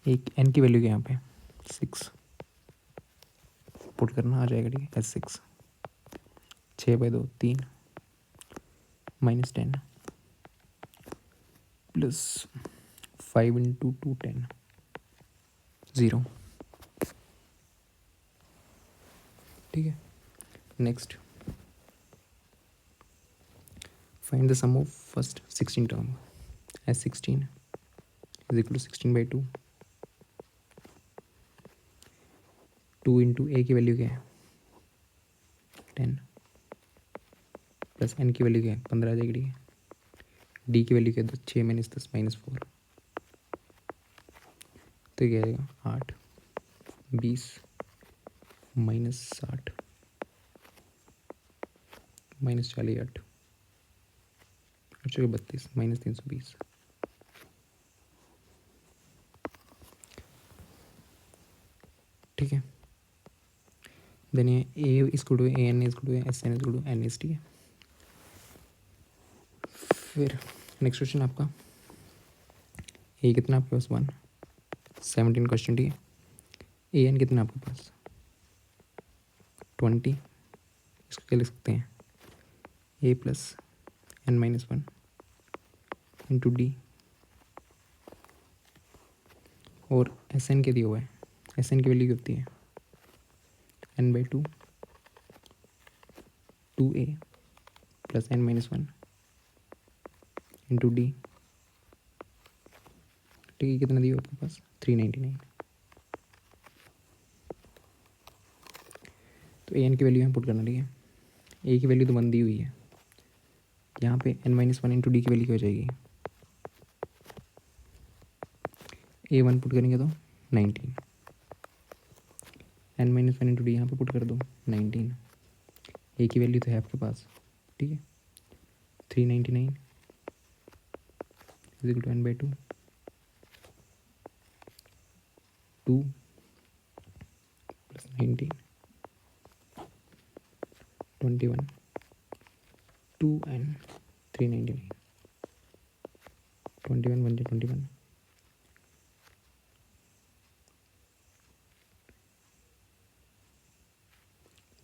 एक n की वैल्यू क्या यहाँ पे 6 पुट करना आ जाएगा। ठीक है, S6 6/2 3 -10 प्लस 5 इंटू 2 10 0। ठीक है, next find the sum of first 16 term, S16 is equal to 16/2 2 into ए की वैल्यू क्या है 10 प्लस n की वैल्यू क्या है 15 आ जाएगी। ठीक है, डी की वैल्यू क्या है 6 - 10 -4, तो क्या आएगा 8 20 -60 -40 8 32 -320। ठीक है, देन ये ए इसको टू AN इसको टू SN इसको टू NS। ठीक है, फिर नेक्स्ट क्वेश्चन आपका, ए कितना आपके पास 1 17 क्वेश्चन। ठीक है, AN कितना आपके पास 20, इसको क्या लिख सकते हैं A plus n - 1 into D, और SN के दिया हुआ है, SN की वैल्यू क्या होती है n/2 2a plus n - 1 into D. ठीक है, कितना दिया आपके पास 399। तो AN की वैल्यू यहाँ पुट करना। ठीक है, ए की वैल्यू तो 1 दी हुई है, यहाँ पे n - 1 इंटू डी की वैल्यू क्या हो जाएगी, A1 पुट करेंगे तो 19, n - 1 इंटू डी यहाँ पे पुट कर दो 19, ए की वैल्यू तो है आपके पास। ठीक है, 399 is equal to n by 2, 2 plus 19, 21, 2 and 399, 21 1 21,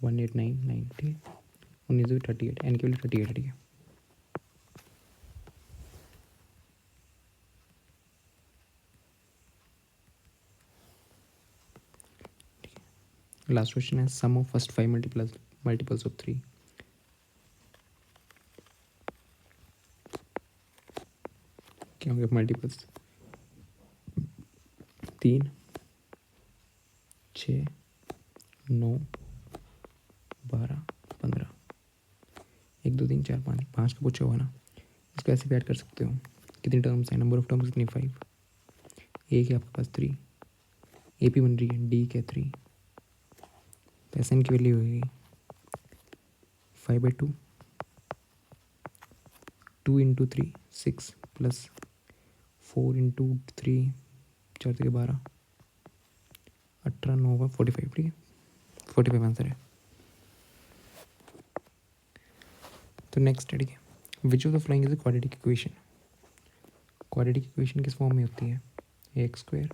189 90, 19 38, N की वैल्यू 38 है। ठीक है, लास्ट क्वेश्चन है sum of first 5 multiples of 3। क्या होंगे मल्टीपल्स? 3, 6, 9, 12, 15, 1 2 3 4 5, 5 का पूछा हुआ ना, इसको ऐसे भी ऐड कर सकते हो। कितनी टर्म्स हैं? नंबर ऑफ टर्म्स कितनी? 5। ए के आपके पास 3, ए पी बन रही है, डी के 3, तो एस एन की वैल्यू होगी 5/2, 2 इंटू 3 6 प्लस 4 इंटू 3 4 3 12, 18 9 45। ठीक है, 45 आंसर है। तो नेक्स्ट है, ठीक है, which of the following is a quadratic equation? Quadratic equation किस फॉर्म में होती है? a²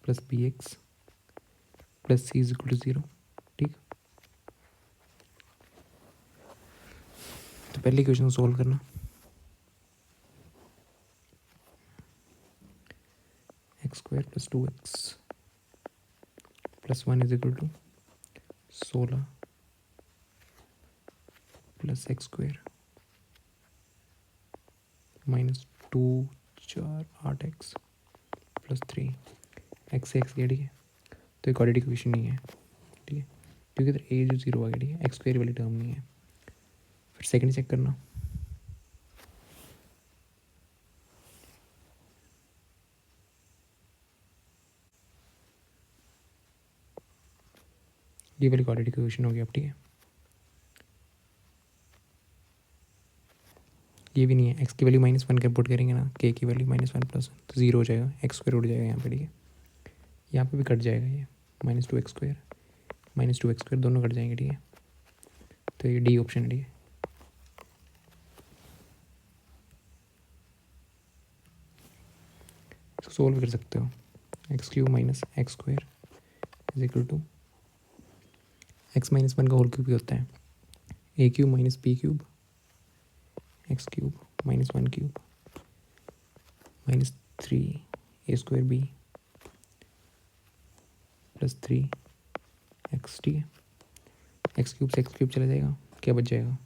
plus bx plus c is equal to 0। ठीक, तो पहले इक्वेशन सोल्व करना। x² plus 2x plus 1 is equal to 16 plus x² minus 2 4 8x plus 3 x से x गया। ठीक है, तो एक क्वाड्रेटिक इक्वेशन नहीं है। ठीक है, क्योंकि इधर a जो 0 आ गया। ठीक है, x² वाली टर्म नहीं है। फिर सेकंड चेक करना, ये वाली क्वाड्रेटिक इक्वेशन हो गया। अब ठीक है, ये भी नहीं है। x की वैल्यू -1 का पुट करेंगे ना, k की वैल्यू -1 प्लस 1 तो 0 हो जाएगा, x² उड़ जाएगा यहाँ पे। ठीक है, यहाँ पे भी कट जाएगा, ये -2x² -2x² दोनों कट जाएंगे। ठीक है, तो ये डी ऑप्शन है। ठीक है, इसको सोल्व कर सकते हो। x³ minus x² is equal to x-1 का होल क्यूब भी होता है, a³ minus b³ x³ -1 cube -3 a² b plus 3x। ठीक है, x³ से x³ चला जाएगा, क्या बच जाएगा?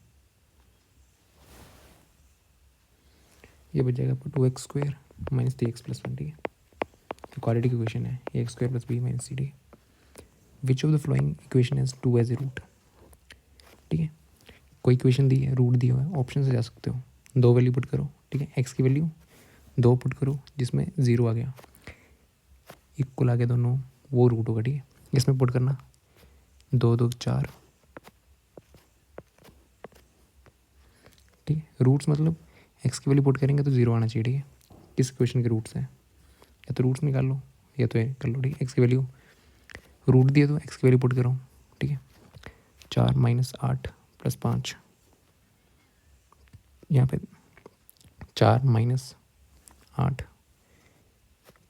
ये बच जाएगा आपको 2x² माइनस 3x प्लस 1। ठीक है, तो क्वाड्रेटिक इक्वेशन है a² plus b minus c। ठीक है, which of the following equation has 2 as a root? ठीक है, कोई इक्वेशन दी है, रूट दिया हुआ है, ऑप्शन से जा सकते हो, 2 वैल्यू पुट करो। ठीक है, x की वैल्यू 2 पुट करो जिसमें 0 आ गया, इक्वल आ गया दोनों, वो रूट होगा। ठीक है, इसमें पुट करना 2 2 4। ठीक है, रूट्स मतलब x की वैल्यू पुट करेंगे तो 0 आना चाहिए। ठीक है, किस इक्वेशन के रूट्स हैं, या तो रूट्स निकाल लो या तो ये कर लो। ठीक है, x की वैल्यू रूट दिए तो x की वैल्यू पुट करो। ठीक है, 4 माइनस 8 प्लस 5, यहाँ पे 4 माइनस 8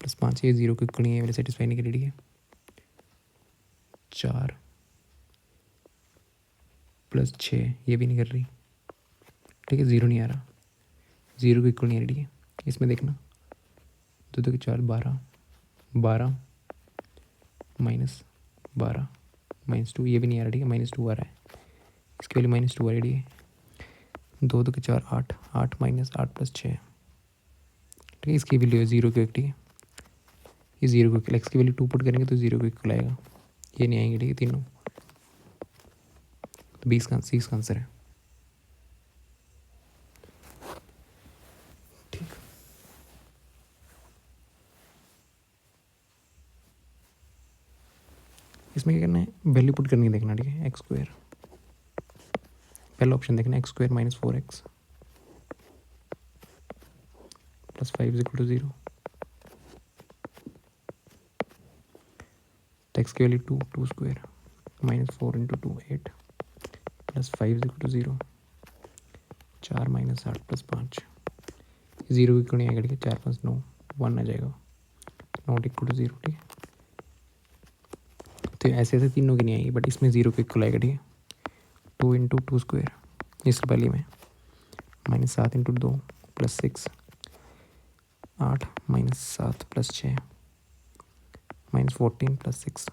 प्लस 5, ये 0 को इक्वल नहीं है, वाले सेटिस्फाई नहीं करी। ठीक है, 4 प्लस 6 ये भी नहीं कर रही। ठीक है, 0 नहीं आ रहा, 0 को इक्वल नहीं आ रही। ठीक है, इसमें देखना 2 2 4 12 12 माइनस 12 -2 ये भी नहीं आ रहा। ठीक है, -2 आ रहा है, इसकी वैल्यू -2 आ रही है। 2 2 4 8 8 माइनस 8 प्लस 6। ठीक है, इसकी वैल्यू है 0 को 1। ठीक है, ये 0 को इक्वल, एक्स की वैल्यू 2 पुट करेंगे तो 0 को इक्वल आएगा, ये नहीं आएंगे। ठीक है, तीनों, तो 20 का आंसर है। ठीक, इसमें क्या करना है, वैल्यू पुट करनी देखना। ठीक है, x², पहला ऑप्शन देखना x² -4x plus 5 is equal to 0, तो एक्स की value 2, 2 square minus 4 into 2 8 plus 5 is equal to 0, 4 minus 8 plus 5, 0 की नहीं आएगा, ठीक है, 4 5 9 1 आ जाएगा, नॉट इक्वल टू 0, ठीक है। तो ऐसे ऐसे तीनों की नहीं आएगी, बट इसमें 0 के इक्वल आएगा, ठीक है। 2 इंटू 2 स्क्वायर इसके पहले में minus 7 into 2 plus 6, 8 minus 7 plus 6 minus 14 plus 6,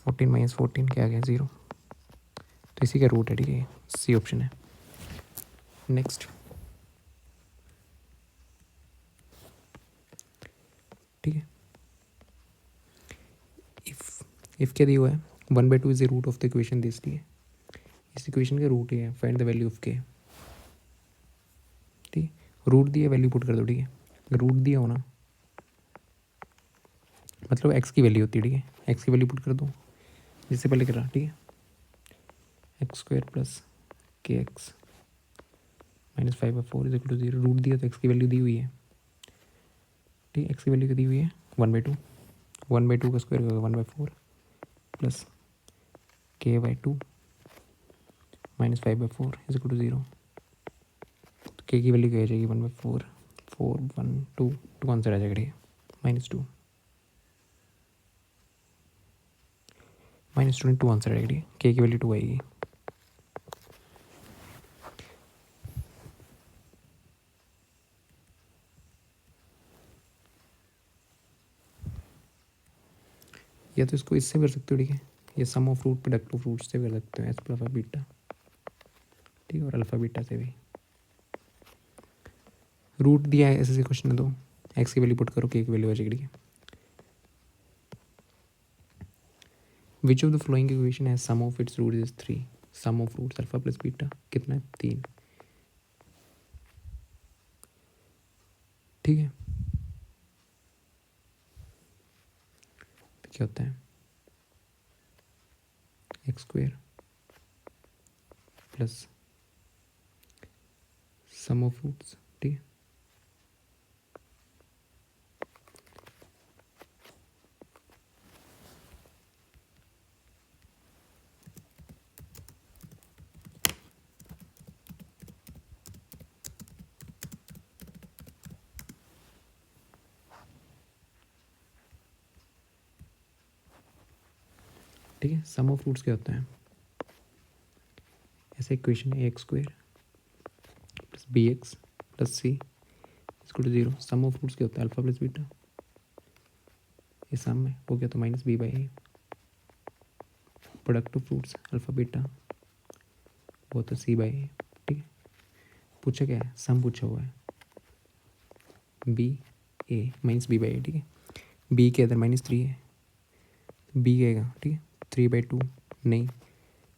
14 minus 14 क्या आ गया 0, तो इसी का रूट है, ठीक है, सी ऑप्शन है। नेक्स्ट, ठीक है, इफ क्या दिया हुआ है 1/2 is the root of the equation this, ठीक है, इस इक्वेशन का रूट ही है, फाइंड द वैल्यू ऑफ के, ठीक है, रूट दिया वैल्यू पुट कर दो, ठीक है, रूट दिया हो ना मतलब एक्स की वैल्यू होती है, ठीक है, एक्स की वैल्यू पुट कर दो जिससे पहले करा, ठीक है, x square plus k x minus 5/4 is equal to 0, root दिया तो एक्स की वैल्यू दी हुई है, ठीक है, एक्स की वैल्यू दी हुई है 1/2, 1/2 का स्क्वायर होगा 1/4 plus k/2 minus 5/4 is equal to 0, तो के की वैल्यू क्या आ जाएगी 1/4, 4 1 2 2 आंसर आ जाएगा, ठीक है, -2 -2 आंसर आएगा, ठीक है, के की वैल्यू 2 आएगी। या तो इसको इससे कर सकते हो, ठीक है, ये sum of root product of root से कर सकते हो, एस प्लस अल्फा बीटा, ठीक है, और अल्फा बीटा से भी रूट दिया है, ऐसे ऐसे क्वेश्चन है, तो एक्स की वैल्यू पुट करो, के की वैल्यू आ जाएगी, ठीक है। Which of the following equation है sum of its root is 3, sum of roots alpha plus beta कितना है 3, ठीक है, तो क्या होता है x square plus sum of roots, ठीक है, ठीक है, सम ऑफ रूट्स क्या होता है, ऐसे इक्वेशन है x square plus B x plus c equal to 0, sum of roots क्या होता है अल्फा प्लस बीटा, ये सम में वो क्या होता है minus b by a, product of roots alpha beta वो तो सी बाई ए, ठीक है। पूछा क्या है, सम पूछा हुआ है b a minus b by a, ठीक है, बी के अंदर -3 है, बी आएगा, ठीक है, 3/2 नहीं,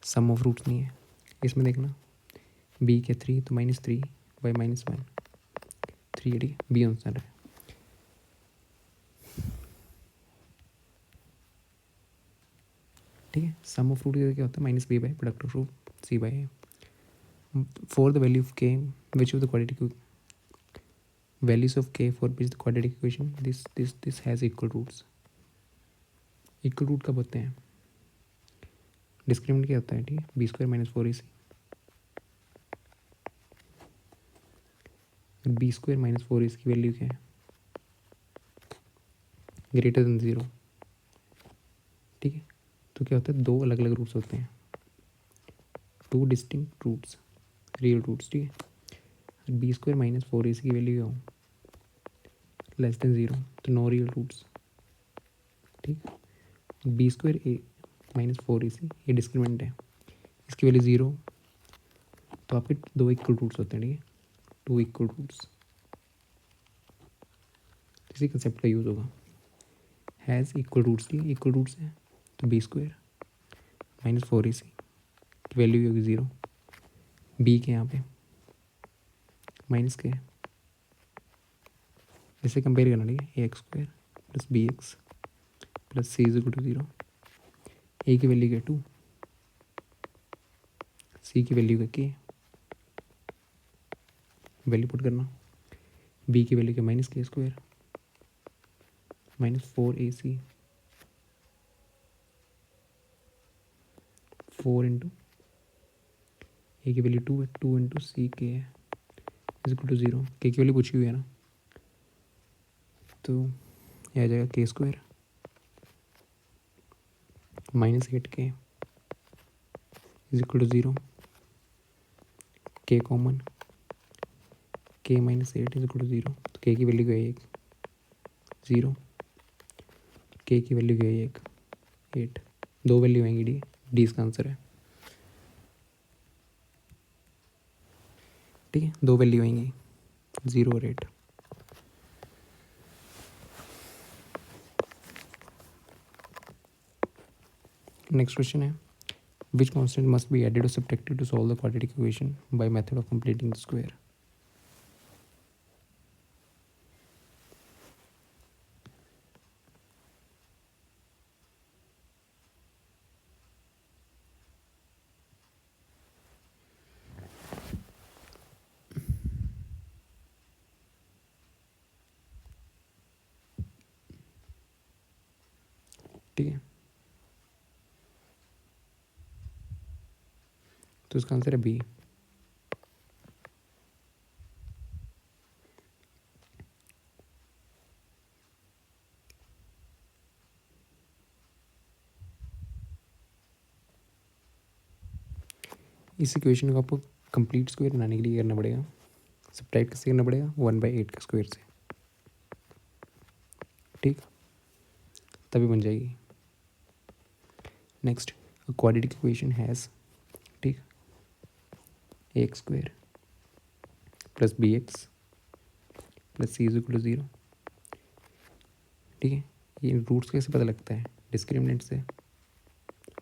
सम ऑफ रूट्स नहीं है, इसमें देखना बी के 3 तो -3 बाई -1 3 है, ठीक है, बी आंसर है, ठीक है। सम ऑफ रूट क्या होता है -b by product of root c by a, for the value of k which of the quadratic values of k for which the quadratic equation this has equal roots, equal root कब होते हैं, discriminant क्या होता है, ठीक है, b square minus 4ac, b square minus 4ac की value क्या है ग्रेटर देन 0, ठीक है, तो क्या होता है दो अलग अलग रूट्स होते हैं, two distinct roots, real roots, ठीक है, बी स्क्वायर माइनस 4ac की वैल्यू क्या हो लेस देन 0, तो नो रियल रूट्स, ठीक, बी स्क्वायर ए -4ac ये डिस्क्रिमिनेंट है, इसकी वैल्यू 0, तो आपके दो इक्वल रूट्स होते हैं, ठीक है, टू इक्वल रूट्स, इसी कंसेप्ट का यूज़ होगा, हैज़ इक्वल रूट्स, ठीक है, इक्वल रूट्स है तो बी स्क्वायर -4ac की वैल्यू होगी 0, बी के यहाँ पे माइनस के, इसे कंपेयर करना, ठीक है, A X square plus B x plus C is equal to 0, A की वैल्यू क्या 2, सी की वैल्यू क्या के, वैल्यू पुट करना, बी की वैल्यू क्या, माइनस के स्क्वायर माइनस 4ac 4 इंटू ए की वैल्यू 2 है, 2 इंटू सी के है इज इक्वल टू 0। के की वैल्यू पूछी हुई है ना, तो यह आ जाएगा k square minus 8k is equal to 0। K common, के माइनस 8 इज इक्वल टू 0, तो के की वैल्यू क्या है 1 0, के की वैल्यू क्या है 1 8, दो वैल्यू आएंगी डी इसका आंसर है। ठीक है, दो वैल्यू आएंगी 0 और 8। नेक्स्ट क्वेश्चन है, which constant must be added और subtracted to solve the quadratic equation by method of completing the square. ठीक है, तो इसका आंसर है बी। इस इक्वेशन को आपको कंप्लीट स्क्वायर बनाने के लिए करना पड़ेगा, सब्ट्रैक्ट कैसे करना पड़ेगा 1/8 का स्क्वायर से, ठीक, तभी बन जाएगी। Next, a quadratic equation has, ठीक, x square plus B x plus C is equal to 0। ठीक है, ये रूट्स कैसे पता लगता है, डिस्क्रिमिनेंट से,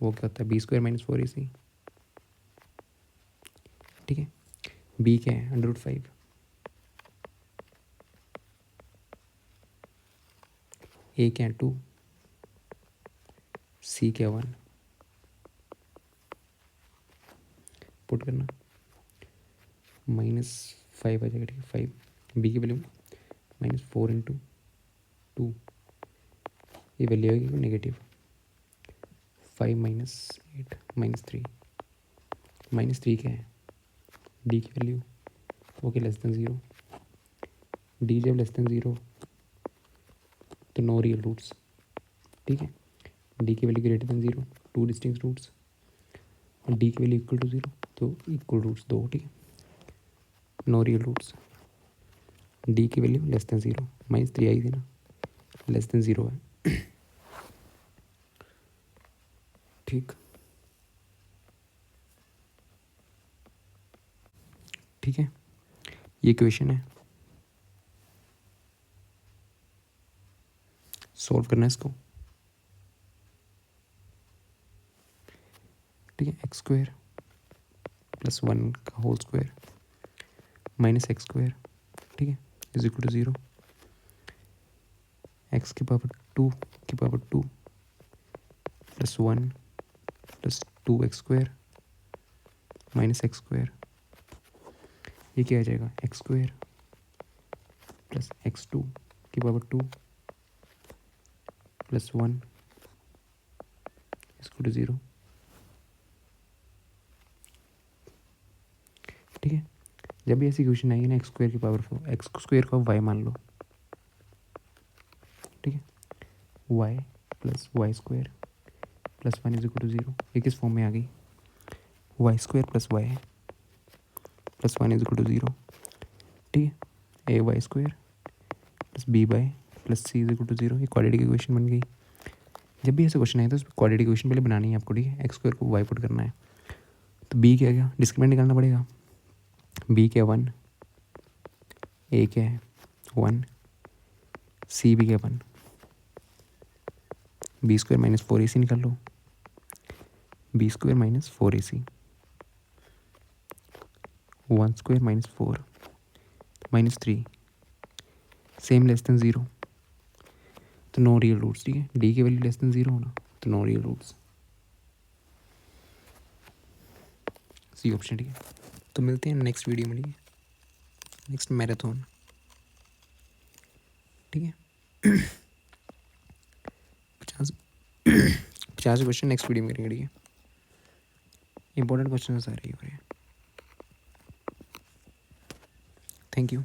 वो क्या होता है बी स्क्वायर माइनस 4ac। ठीक है, बी क्या है √5, ए क्या है 2, सी क्या 1, पुट करना -5 आ जाएगा। ठीक है, 5 बी की वैल्यू -4 इंटू 2, ये वैल्यू आएगी नेगेटिव 5 -8 -3, -3 क्या है डी की value, okay less than 0, d जब लेस देन 0 तो नो रियल रूट्स। ठीक है, डी की value greater than 0 2 distinct roots, और डी की वैल्यू इक्वल टू 0 तो इक्वल रूट्स 2। ठीक है, नो रियल रूट्स, डी की वैल्यू लेस देन 0 -3 आई थी ना, लेस देन 0 है। ठीक, ठीक है, ये क्वेश्चन है, सॉल्व करना है इसको। ठीक है, एक्स स्क्वायर प्लस 1 का whole square minus x square, ठीक है, इज इक्वल टू 0, एक्स की पावर 2 की power 2 plus 1 plus 2x square minus x square, ये क्या आ जाएगा एक्स स्क्वायर प्लस x2 की power 2 plus 1 is equal to 0। ठीक है, जब भी ऐसी क्वेश्चन आएगी ना एक्स स्क्वायर की पावर 4, एक्स स्क्वायर को वाई मान लो। ठीक है, y plus Y square plus 1 is equal to 0, ये किस फॉर्म में आ गई, y square plus y plus 1 is equal to 0। ठीक है, a y square plus b y plus C is equal to 0, ये क्वाड्रेटिक इक्वेशन बन गई। जब भी ऐसा क्वेश्चन आए तो उस पर क्वाड्रेटिक इक्वेशन पहले बनानी है आपको। ठीक है, एक्स स्क्वायर को वाई पुट करना है, तो बी क्या गया डिस्क्रिमिनेंट निकालना पड़ेगा, बी क्या 1, ए क्या है 1, सी भी क्या 1, बी स्क्वायर माइनस 4ac निकाल लो, b square minus 4ac 1 square minus 4 -3 same less than 0, तो नो रियल रूट्स। ठीक है, डी की वैल्यू लेस देन 0 होना, तो no real roots, C option. ठीक है, तो मिलते हैं नेक्स्ट वीडियो में, ठीक है, नेक्स्ट मैराथन। ठीक है। 50 क्वेश्चन नेक्स्ट वीडियो में करेंगे, ठीक है। इंपॉर्टेंट क्वेश्चन सारे ही हो रहे हैं। Thank you.